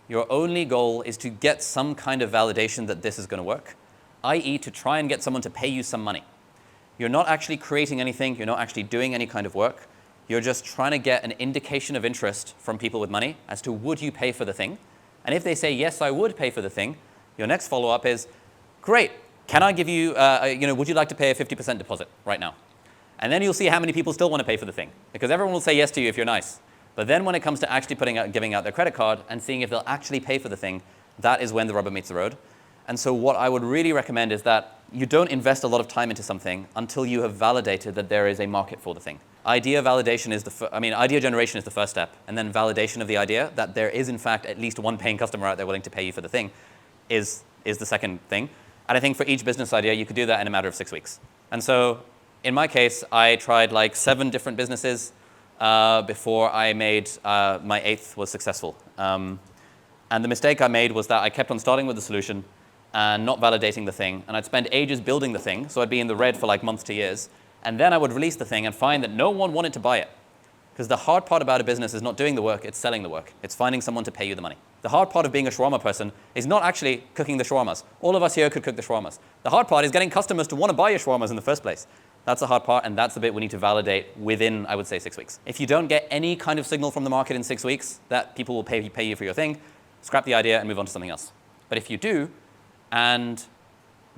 your only goal is to get some kind of validation that this is going to work, i.e. to try and get someone to pay you some money. You're not actually creating anything. You're not actually doing any kind of work. You're just trying to get an indication of interest from people with money as to would you pay for the thing. And if they say, yes, I would pay for the thing, your next follow-up is, great, can I give you, would you like to pay a 50% deposit right now? And then you'll see how many people still want to pay for the thing, because everyone will say yes to you if you're nice. But then when it comes to actually giving out their credit card and seeing if they'll actually pay for the thing, that is when the rubber meets the road. And so what I would really recommend is that you don't invest a lot of time into something until you have validated that there is a market for the thing. Idea generation is the first step, and then validation of the idea that there is in fact at least one paying customer out there willing to pay you for the thing is the second thing. And I think for each business idea, you could do that in a matter of 6 weeks. And so in my case, I tried like 7 different businesses before I made my 8th was successful. And the mistake I made was that I kept on starting with the solution and not validating the thing. And I'd spend ages building the thing, so I'd be in the red for like months to years. And then I would release the thing and find that no one wanted to buy it. Because the hard part about a business is not doing the work, it's selling the work. It's finding someone to pay you the money. The hard part of being a shawarma person is not actually cooking the shawarmas. All of us here could cook the shawarmas. The hard part is getting customers to want to buy your shawarmas in the first place. That's the hard part, and that's the bit we need to validate within, I would say, 6 weeks. If you don't get any kind of signal from the market in 6 weeks that people will pay you for your thing, scrap the idea and move on to something else. But if you do, and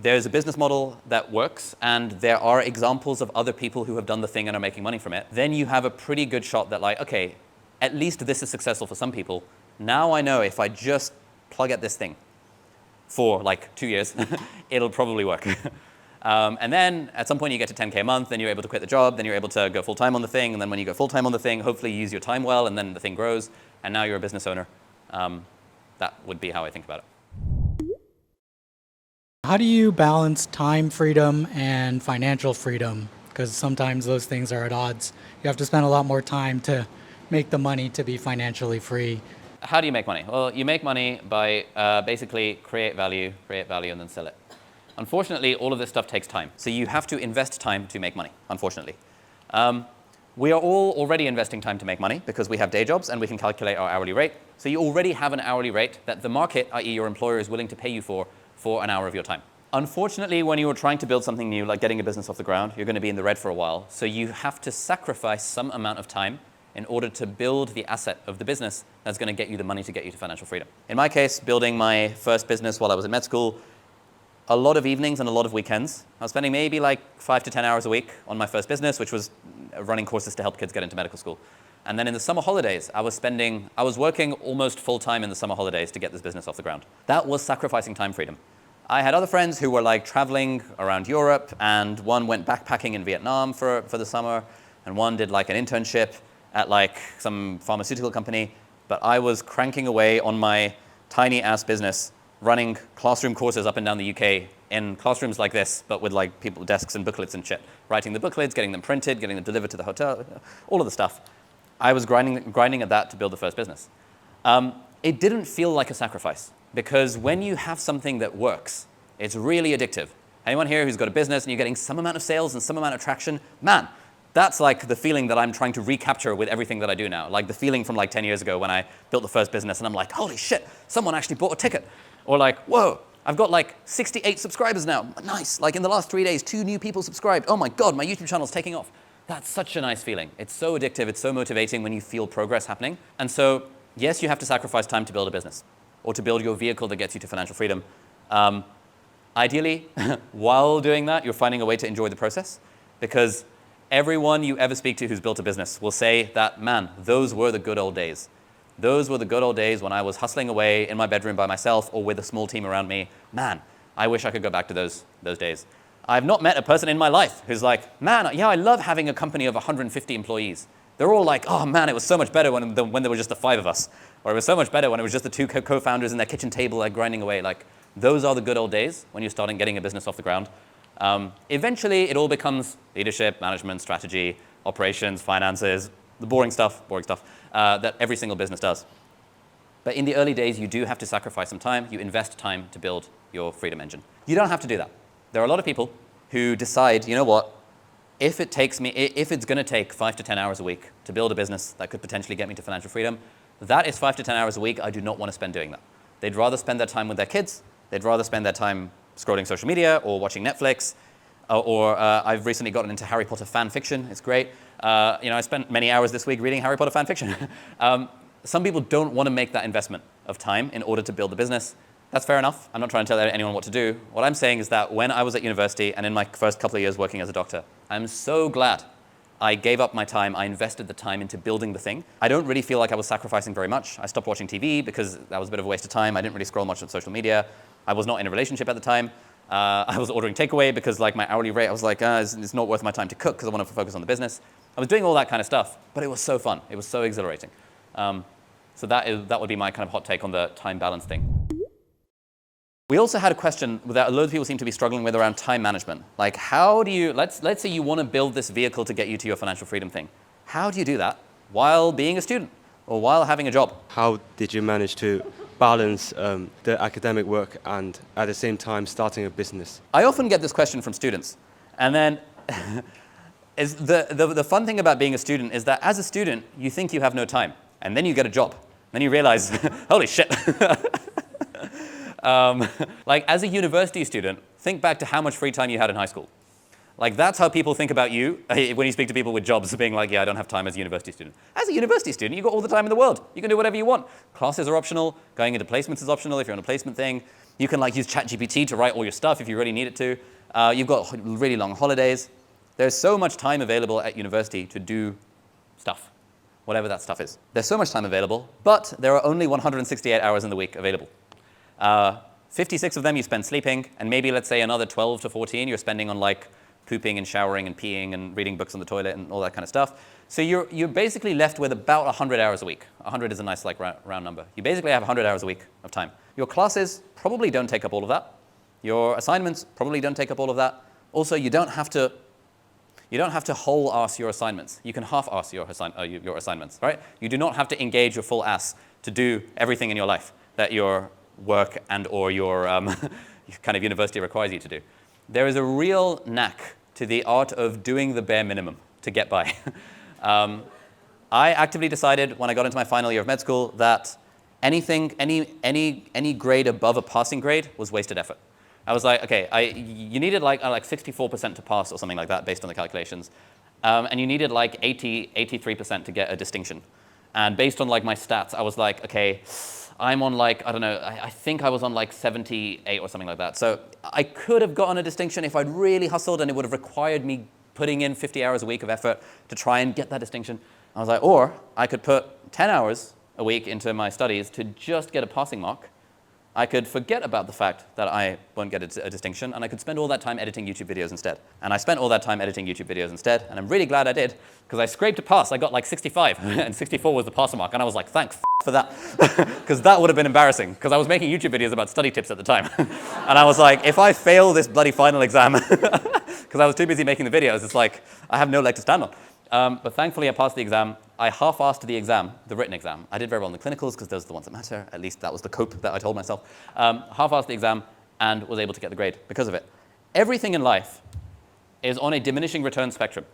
there's a business model that works, and there are examples of other people who have done the thing and are making money from it, then you have a pretty good shot that like, okay, at least this is successful for some people. Now I know if I just plug at this thing for like 2 years, it'll probably work. And then at some point you get to 10K a month, then you're able to quit the job, then you're able to go full-time on the thing, and then when you go full-time on the thing, hopefully you use your time well, and then the thing grows, and now you're a business owner. That would be how I think about it. How do you balance time freedom and financial freedom? Because sometimes those things are at odds. You have to spend a lot more time to make the money to be financially free. How do you make money? Well, you make money by basically create value, and then sell it. Unfortunately, all of this stuff takes time. So you have to invest time to make money, unfortunately. We are all already investing time to make money because we have day jobs and we can calculate our hourly rate. So you already have an hourly rate that the market, i.e. your employer, is willing to pay you for an hour of your time. Unfortunately, when you are trying to build something new, like getting a business off the ground, you're going to be in the red for a while. So you have to sacrifice some amount of time in order to build the asset of the business that's going to get you the money to get you to financial freedom. In my case, building my first business while I was in med school, a lot of evenings and a lot of weekends. I was spending maybe like 5 to 10 hours a week on my first business, which was running courses to help kids get into medical school. And then in the summer holidays, I was working almost full time in the summer holidays to get this business off the ground. That was sacrificing time freedom. I had other friends who were like traveling around Europe, and one went backpacking in Vietnam for the summer, and one did like an internship at like some pharmaceutical company. But I was cranking away on my tiny ass business, running classroom courses up and down the UK in classrooms like this, but with like people, desks and booklets and shit. Writing the booklets, getting them printed, getting them delivered to the hotel, all of the stuff. I was grinding at that to build the first business. It didn't feel like a sacrifice, because when you have something that works, it's really addictive. Anyone here who's got a business and you're getting some amount of sales and some amount of traction, man, that's like the feeling that I'm trying to recapture with everything that I do now. Like the feeling from like 10 years ago when I built the first business and I'm like, holy shit, someone actually bought a ticket. Or like, whoa, I've got like 68 subscribers now. Nice. Like in the last 3 days, 2 new people subscribed. Oh my God, my YouTube channel's taking off. That's such a nice feeling. It's so addictive. It's so motivating when you feel progress happening. And so, yes, you have to sacrifice time to build a business or to build your vehicle that gets you to financial freedom. Ideally, while doing that, you're finding a way to enjoy the process, because everyone you ever speak to who's built a business will say that, man, those were the good old days. Those were the good old days when I was hustling away in my bedroom by myself or with a small team around me. Man, I wish I could go back to those days. I've not met a person in my life who's like, man, yeah, I love having a company of 150 employees. They're all like, oh man, it was so much better when there were just the 5 of us. Or it was so much better when it was just the 2 co-founders in their kitchen table like grinding away. Like, those are the good old days when you're starting getting a business off the ground. Eventually, it all becomes leadership, management, strategy, operations, finances, the boring stuff that every single business does. But in the early days, you do have to sacrifice some time. You invest time to build your freedom engine. You don't have to do that. There are a lot of people who decide, you know what, if it's going to take 5 to 10 hours a week to build a business that could potentially get me to financial freedom, that is 5 to 10 hours a week I do not want to spend doing that. They'd rather spend their time with their kids. They'd rather spend their time scrolling social media or watching Netflix. I've recently gotten into Harry Potter fan fiction. It's great. I spent many hours this week reading Harry Potter fan fiction. Some people don't want to make that investment of time in order to build the business. That's fair enough. I'm not trying to tell anyone what to do. What I'm saying is that when I was at university and in my first couple of years working as a doctor, I'm so glad I gave up my time. I invested the time into building the thing. I don't really feel like I was sacrificing very much. I stopped watching TV because that was a bit of a waste of time. I didn't really scroll much on social media. I was not in a relationship at the time. I was ordering takeaway because like my hourly rate, I was like, it's not worth my time to cook because I want to focus on the business. I was doing all that kind of stuff, but it was so fun. It was so exhilarating. So that would be my kind of hot take on the time balance thing. We also had a question that a lot of people seem to be struggling with around time management. Like, how do you, let's say you want to build this vehicle to get you to your financial freedom thing. How do you do that while being a student or while having a job? How did you manage to balance the academic work and at the same time starting a business? I often get this question from students. And then the fun thing about being a student is that as a student, you think you have no time. And then you get a job. Then you realize, holy shit. Like as a university student, think back to how much free time you had in high school. Like that's how people think about you when you speak to people with jobs, being like, yeah, I don't have time as a university student. As a university student, you've got all the time in the world. You can do whatever you want. Classes are optional. Going into placements is optional if you're on a placement thing. You can like use ChatGPT to write all your stuff if you really need it to. You've got really long holidays. There's so much time available at university to do stuff, whatever that stuff is. There's so much time available, but there are only 168 hours in the week available. 56 of them you spend sleeping, and maybe let's say another 12 to 14 you're spending on like pooping and showering and peeing and reading books on the toilet and all that kind of stuff. So you're basically left with about 100 hours a week. 100 is a nice like round number. You basically have 100 hours a week of time. Your classes probably don't take up all of that. Your assignments probably don't take up all of that. Also, you don't have to whole-ass your assignments. You can half-ass your assignments, right? You do not have to engage your full ass to do everything in your life that your work and or your kind of university requires you to do. There is a real knack to the art of doing the bare minimum to get by. I actively decided when I got into my final year of med school that any grade above a passing grade was wasted effort. I was like, okay, you needed like 64% to pass or something like that based on the calculations. And you needed like 83% to get a distinction. And based on like my stats, I was like, okay, I'm on like, I don't know, I think I was on like 78 or something like that. So I could have gotten a distinction if I'd really hustled, and it would have required me putting in 50 hours a week of effort to try and get that distinction. I was like, or I could put 10 hours a week into my studies to just get a passing mark. I could forget about the fact that I won't get a distinction, and I could spend all that time editing YouTube videos instead. And I spent all that time editing YouTube videos instead, and I'm really glad I did, because I scraped a pass. I got like 65, and 64 was the passing mark, and I was like, thank for that, because that would have been embarrassing, because I was making YouTube videos about study tips at the time. And I was like, if I fail this bloody final exam, because I was too busy making the videos, it's like, I have no leg to stand on. But thankfully, I passed the exam. I half-assed the exam, the written exam. I did very well in the clinicals because those are the ones that matter. At least that was the cope that I told myself. Half-assed the exam and was able to get the grade because of it. Everything in life is on a diminishing return spectrum.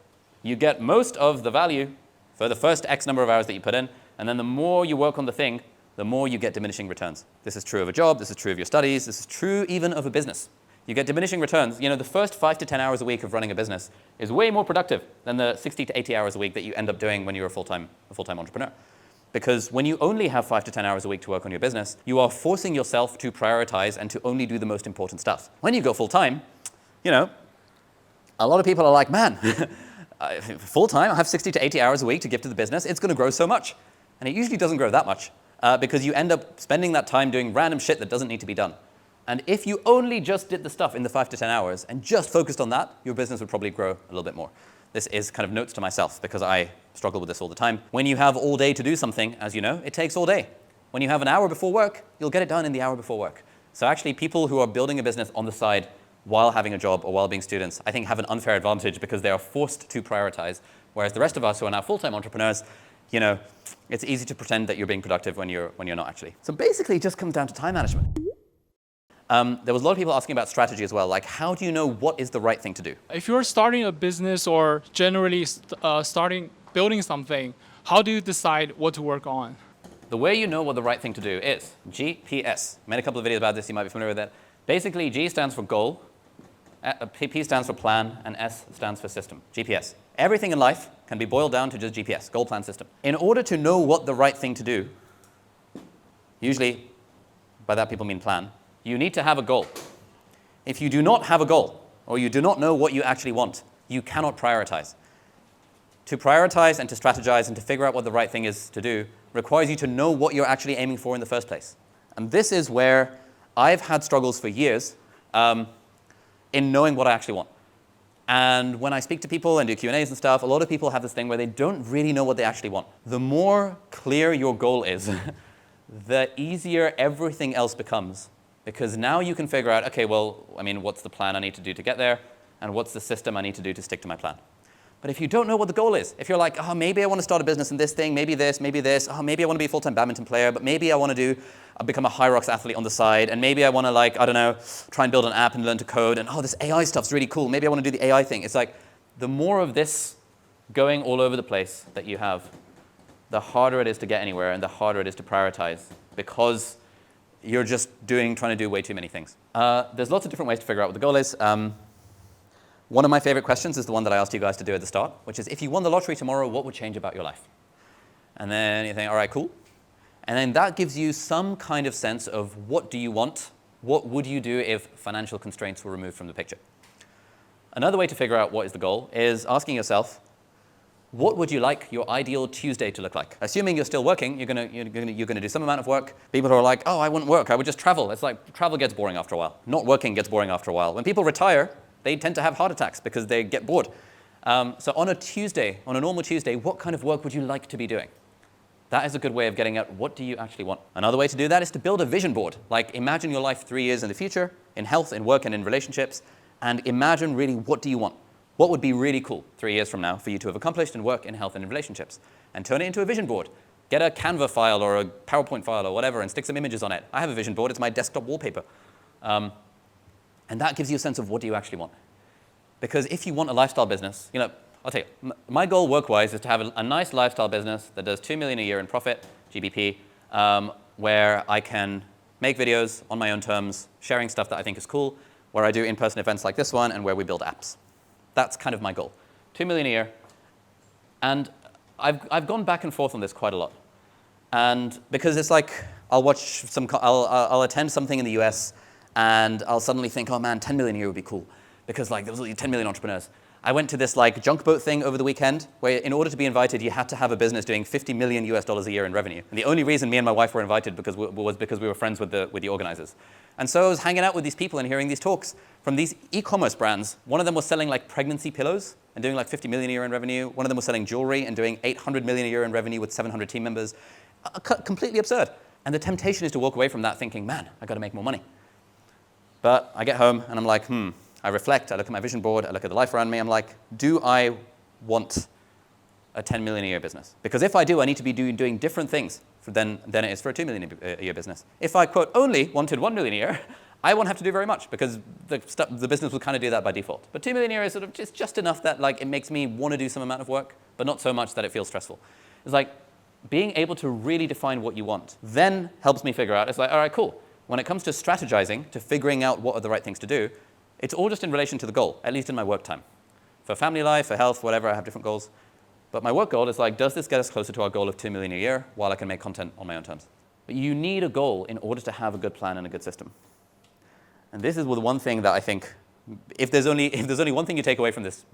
You get most of the value for the first X number of hours that you put in, and then the more you work on the thing, the more you get diminishing returns. This is true of a job. This is true of your studies. This is true even of a business. You get diminishing returns. You know, the first 5 to 10 hours a week of running a business is way more productive than the 60 to 80 hours a week that you end up doing when you're a full-time entrepreneur. Because when you only have 5 to 10 hours a week to work on your business, you are forcing yourself to prioritize and to only do the most important stuff. When you go full-time, you know, a lot of people are like, man, full-time, I have 60 to 80 hours a week to give to the business. It's going to grow so much. And it usually doesn't grow that much because you end up spending that time doing random shit that doesn't need to be done. And if you only just did the stuff in the 5 to 10 hours and just focused on that, your business would probably grow a little bit more. This is kind of notes to myself because I struggle with this all the time. When you have all day to do something, as you know, it takes all day. When you have an hour before work, you'll get it done in the hour before work. So actually, people who are building a business on the side while having a job or while being students, I think have an unfair advantage because they are forced to prioritize. Whereas the rest of us who are now full-time entrepreneurs, you know, it's easy to pretend that you're being productive when you're not actually. So basically, it just comes down to time management. There was a lot of people asking about strategy as well, like how do you know what is the right thing to do? If you're starting a business or generally building something, how do you decide what to work on? The way you know what the right thing to do is GPS. I made a couple of videos about this, you might be familiar with it. Basically, G stands for goal, P stands for plan, and S stands for system, GPS. Everything in life can be boiled down to just GPS, goal, plan, system. In order to know what the right thing to do, usually by that people mean plan, you need to have a goal. If you do not have a goal, or you do not know what you actually want, you cannot prioritize. To prioritize and to strategize and to figure out what the right thing is to do requires you to know what you're actually aiming for in the first place. And this is where I've had struggles for years in knowing what I actually want. And when I speak to people and do Q&As and stuff, a lot of people have this thing where they don't really know what they actually want. The more clear your goal is, the easier everything else becomes. Because now you can figure out, okay, well, I mean, what's the plan I need to do to get there? And what's the system I need to do to stick to my plan? But if you don't know what the goal is, if you're like, oh, maybe I want to start a business in this thing, maybe this, oh, maybe I want to be a full-time badminton player, but maybe I want to become a high rocks athlete on the side, and maybe I want to, like, I don't know, try and build an app and learn to code, and oh, this AI stuff's really cool. Maybe I want to do the AI thing. It's like, the more of this going all over the place that you have, the harder it is to get anywhere, and the harder it is to prioritize, because you're just trying to do way too many things. There's lots of different ways to figure out what the goal is. One of my favorite questions is the one that I asked you guys to do at the start, which is, if you won the lottery tomorrow, what would change about your life? And then you think, all right, cool. And then that gives you some kind of sense of what do you want? What would you do if financial constraints were removed from the picture? Another way to figure out what is the goal is asking yourself, what would you like your ideal Tuesday to look like? Assuming you're still working, you're gonna do some amount of work. People who are like, oh, I wouldn't work, I would just travel. It's like, travel gets boring after a while. Not working gets boring after a while. When people retire, they tend to have heart attacks because they get bored. So on a Tuesday, on a normal Tuesday, what kind of work would you like to be doing? That is a good way of getting at what do you actually want. Another way to do that is to build a vision board. Like, imagine your life 3 years in the future, in health, in work, and in relationships, and imagine really what do you want. What would be really cool 3 years from now for you to have accomplished in work, in health, and in relationships? And turn it into a vision board. Get a Canva file or a PowerPoint file or whatever and stick some images on it. I have a vision board. It's my desktop wallpaper. And that gives you a sense of what do you actually want. Because if you want a lifestyle business, you know, I'll tell you, my goal work-wise is to have a nice lifestyle business that does 2 million a year in profit, GBP, where I can make videos on my own terms, sharing stuff that I think is cool, where I do in-person events like this one, and where we build apps. That's kind of my goal. 2 million a year. And I've gone back and forth on this quite a lot. And because it's like, I'll attend something in the US, and I'll suddenly think, oh man, 10 million a year would be cool. Because like, there was 10 million entrepreneurs. I went to this like junk boat thing over the weekend, where in order to be invited, you had to have a business doing 50 million US dollars a year in revenue. And the only reason me and my wife were invited was because we were friends with the organizers. And so I was hanging out with these people and hearing these talks from these e-commerce brands. One of them was selling like pregnancy pillows and doing like 50 million a year in revenue. One of them was selling jewelry and doing 800 million a year in revenue with 700 team members. Completely absurd. And the temptation is to walk away from that thinking, man, I got to make more money. But I get home and I'm like, I reflect, I look at my vision board, I look at the life around me, I'm like, do I want a 10 million a year business? Because if I do, I need to be doing different things than it is for a 2 million a year business. If I, quote, only wanted 1 million a year, I won't have to do very much because the business will kind of do that by default. But 2 million a year is sort of just enough that like it makes me want to do some amount of work, but not so much that it feels stressful. It's like being able to really define what you want then helps me figure out, it's like, all right, cool. When it comes to strategizing, to figuring out what are the right things to do, it's all just in relation to the goal, at least in my work time. For family life, for health, whatever, I have different goals. But my work goal is like, does this get us closer to our goal of 2 million a year while I can make content on my own terms? But you need a goal in order to have a good plan and a good system. And this is the one thing that I think, if there's only one thing you take away from this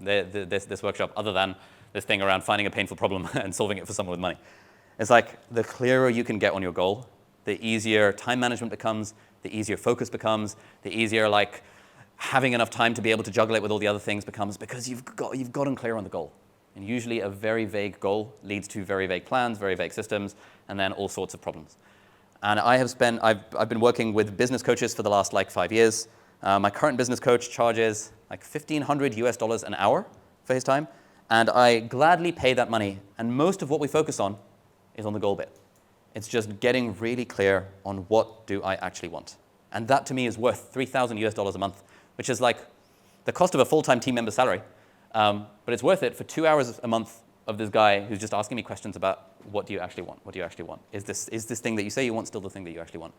workshop other than this thing around finding a painful problem and solving it for someone with money, it's like the clearer you can get on your goal, the easier time management becomes, the easier focus becomes, the easier like having enough time to be able to juggle it with all the other things becomes, because you've gotten clear on the goal. And usually a very vague goal leads to very vague plans, very vague systems, and then all sorts of problems. And I've been working with business coaches for the last like 5 years. My current business coach charges like $1,500 US an hour for his time, and I gladly pay that money. And most of what we focus on is on the goal bit. It's just getting really clear on what do I actually want. And that to me is worth $3,000 US a month, which is like the cost of a full-time team member salary. But it's worth it for 2 hours a month of this guy who's just asking me questions about what do you actually want? What do you actually want? Is this thing that you say you want still the thing that you actually want?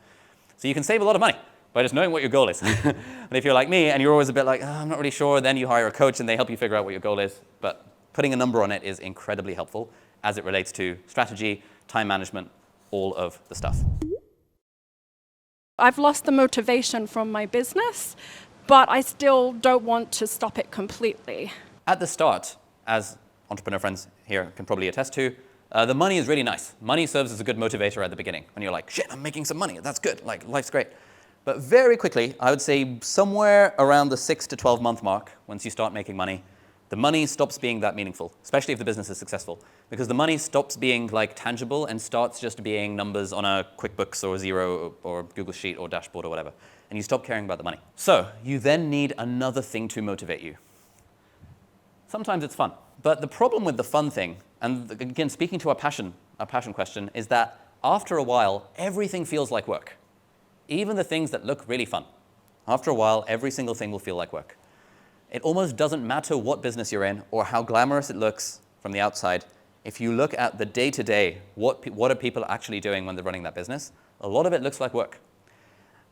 So you can save a lot of money by just knowing what your goal is. And if you're like me and you're always a bit like, I'm not really sure, then you hire a coach and they help you figure out what your goal is. But putting a number on it is incredibly helpful as it relates to strategy, time management, all of the stuff. I've lost the motivation from my business, but I still don't want to stop it completely. At the start, as entrepreneur friends here can probably attest to, the money is really nice. Money serves as a good motivator at the beginning. When you're like, shit, I'm making some money. That's good. Like, life's great. But very quickly, I would say somewhere around the 6 to 12 month mark, once you start making money, the money stops being that meaningful, especially if the business is successful. Because the money stops being like tangible and starts just being numbers on a QuickBooks or Xero or Google Sheet or dashboard or whatever. And you stop caring about the money. So you then need another thing to motivate you. Sometimes it's fun. But the problem with the fun thing, and again, speaking to our passion question, is that after a while, everything feels like work. Even the things that look really fun. After a while, every single thing will feel like work. It almost doesn't matter what business you're in or how glamorous it looks from the outside. If you look at the day-to-day, what are people actually doing when they're running that business? A lot of it looks like work.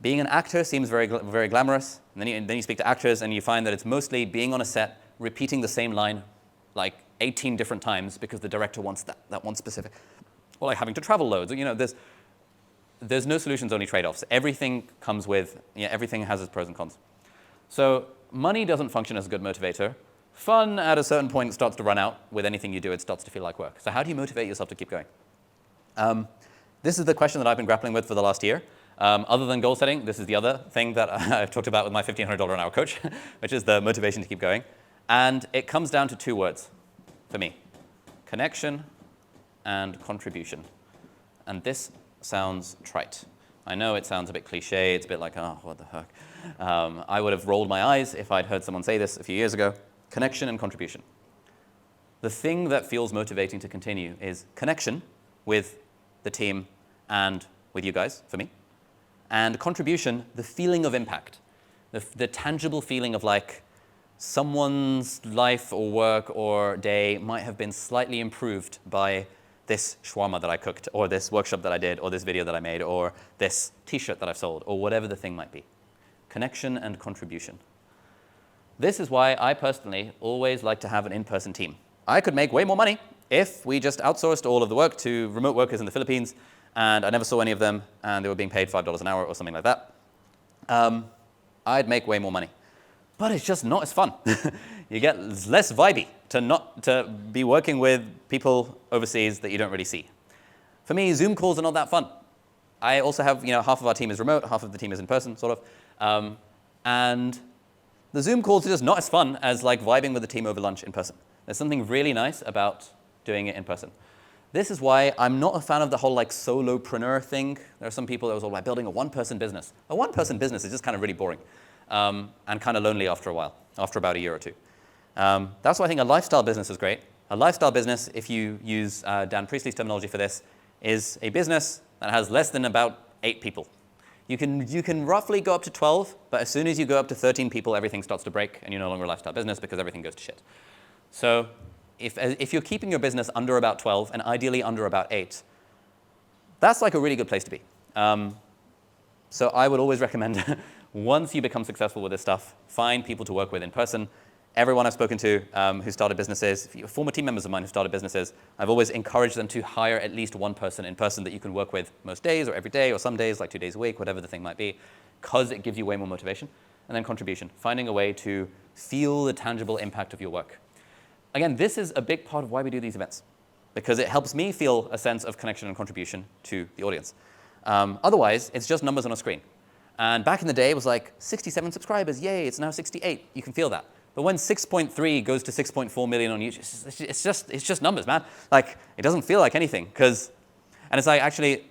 Being an actor seems very, very glamorous. And then you speak to actors and you find that it's mostly being on a set, repeating the same line like 18 different times because the director wants that one specific. Or like having to travel loads. You know, there's no solutions, only trade-offs. Everything comes with, everything has its pros and cons. So money doesn't function as a good motivator. Fun at a certain point starts to run out. With anything you do, it starts to feel like work. So how do you motivate yourself to keep going? This is the question that I've been grappling with for the last year. Other than goal setting, this is the other thing that I've talked about with my $1,500 an hour coach, which is the motivation to keep going. And it comes down to 2 words for me: connection and contribution. And this sounds trite. I know it sounds a bit cliche. It's a bit like, oh, what the heck. I would have rolled my eyes if I'd heard someone say this a few years ago. Connection and contribution. The thing that feels motivating to continue is connection with the team and with you guys, for me. And contribution, the feeling of impact. The tangible feeling of like, someone's life or work or day might have been slightly improved by this shawarma that I cooked, or this workshop that I did, or this video that I made, or this t-shirt that I've sold, or whatever the thing might be. Connection and contribution. This is why I personally always like to have an in-person team. I could make way more money if we just outsourced all of the work to remote workers in the Philippines, and I never saw any of them, and they were being paid $5 an hour or something like that. I'd make way more money. But it's just not as fun. You get less vibey to be working with people overseas that you don't really see. For me, Zoom calls are not that fun. I also have, half of our team is remote, half of the team is in person, sort of. And the Zoom calls are just not as fun as like vibing with the team over lunch in person. There's something really nice about doing it in person. This is why I'm not a fan of the whole like solopreneur thing. There are some people that was all about building a one-person business. A one-person business is just kind of really boring and kind of lonely after a while, after about a year or two. That's why I think a lifestyle business is great. A lifestyle business, if you use Dan Priestley's terminology for this, is a business that has less than about 8 people. You can roughly go up to 12, but as soon as you go up to 13 people, everything starts to break, and you're no longer a lifestyle business because everything goes to shit. So if you're keeping your business under about 12, and ideally under about 8, that's like a really good place to be. So I would always recommend, once you become successful with this stuff, find people to work with in person. Everyone I've spoken to who started businesses, former team members of mine who started businesses, I've always encouraged them to hire at least one person in person that you can work with most days or every day or some days, like 2 days a week, whatever the thing might be, because it gives you way more motivation. And then contribution, finding a way to feel the tangible impact of your work. Again, this is a big part of why we do these events, because it helps me feel a sense of connection and contribution to the audience. Otherwise, it's just numbers on a screen. And back in the day, it was like 67 subscribers, yay, it's now 68. You can feel that. But when 6.3 goes to 6.4 million on YouTube, it's just numbers, man. Like, it doesn't feel like anything, and it's like, actually,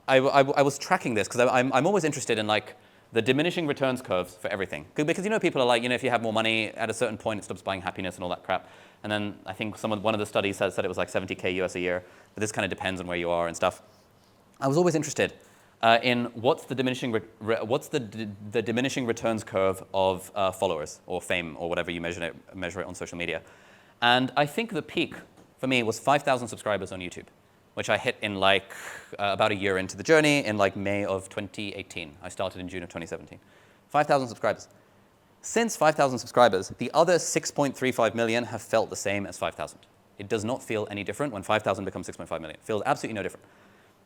I was tracking this, because I'm always interested in, like, the diminishing returns curves for everything. Because, people are like, if you have more money, at a certain point, it stops buying happiness and all that crap. And then I think one of the studies said it was like 70K US a year, but this kind of depends on where you are and stuff. I was always interested in what's the diminishing returns curve of followers or fame or whatever you measure it on social media. And I think the peak for me was 5,000 subscribers on YouTube, which I hit in like about a year into the journey in like May of 2018. I started in June of 2017. 5,000 subscribers. Since 5,000 subscribers, the other 6.35 million have felt the same as 5,000. It does not feel any different when 5,000 becomes 6.5 million. It feels absolutely no different,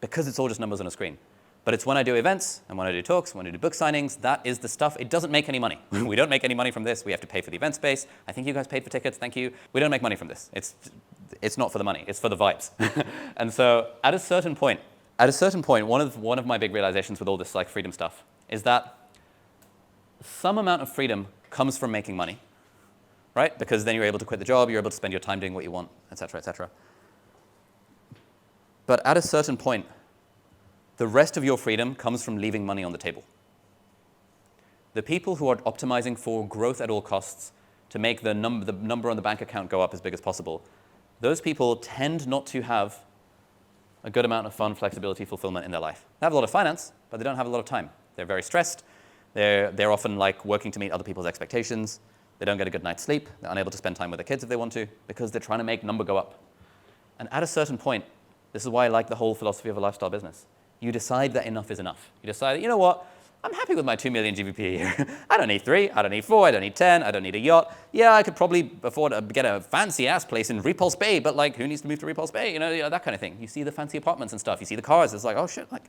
because it's all just numbers on a screen. But it's when I do events, and when I do talks, when I do book signings, that is the stuff. It doesn't make any money. We don't make any money from this. We have to pay for the event space. I think you guys paid for tickets, thank you. We don't make money from this. It's not for the money, it's for the vibes. And so at a certain point, one of my big realizations with all this like freedom stuff is that some amount of freedom comes from making money, right? Because then you're able to quit the job, you're able to spend your time doing what you want, et cetera, et cetera. But at a certain point, the rest of your freedom comes from leaving money on the table. The people who are optimizing for growth at all costs to make the number on the bank account go up as big as possible, those people tend not to have a good amount of fun, flexibility, fulfillment in their life. They have a lot of finance, but they don't have a lot of time. They're very stressed. They're often like working to meet other people's expectations. They don't get a good night's sleep. They're unable to spend time with their kids if they want to, because they're trying to make number go up. And at a certain point, this is why I like the whole philosophy of a lifestyle business. You decide that enough is enough. You decide that, you know what, I'm happy with my 2 million GBP a year. I don't need 3, I don't need 4, I don't need 10, I don't need a yacht. Yeah, I could probably afford to get a fancy-ass place in Repulse Bay, but like, who needs to move to Repulse Bay? You know, that kind of thing. You see the fancy apartments and stuff. You see the cars. It's like, oh shit, like,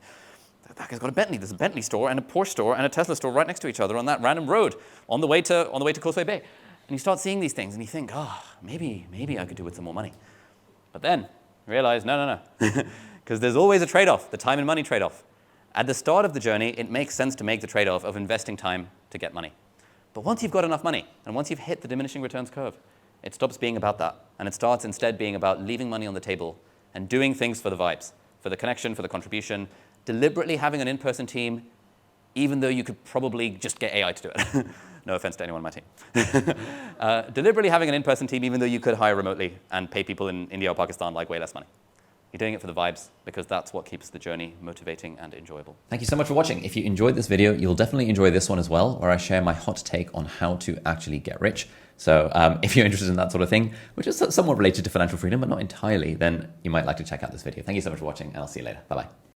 that guy's got a Bentley. There's a Bentley store and a Porsche store and a Tesla store right next to each other on that random road on the way to Causeway Bay. And you start seeing these things and you think, oh, maybe I could do with some more money. But then you realize, no. Because there's always a trade-off, the time and money trade-off. At the start of the journey, it makes sense to make the trade-off of investing time to get money. But once you've got enough money, and once you've hit the diminishing returns curve, it stops being about that. And it starts instead being about leaving money on the table and doing things for the vibes, for the connection, for the contribution, deliberately having an in-person team, even though you could probably just get AI to do it. No offense to anyone on my team. Deliberately having an in-person team, even though you could hire remotely and pay people in India or Pakistan like way less money. You're doing it for the vibes because that's what keeps the journey motivating and enjoyable. Thank you so much for watching. If you enjoyed this video, you'll definitely enjoy this one as well, where I share my hot take on how to actually get rich. So if you're interested in that sort of thing, which is somewhat related to financial freedom, but not entirely, then you might like to check out this video. Thank you so much for watching, and I'll see you later. Bye-bye.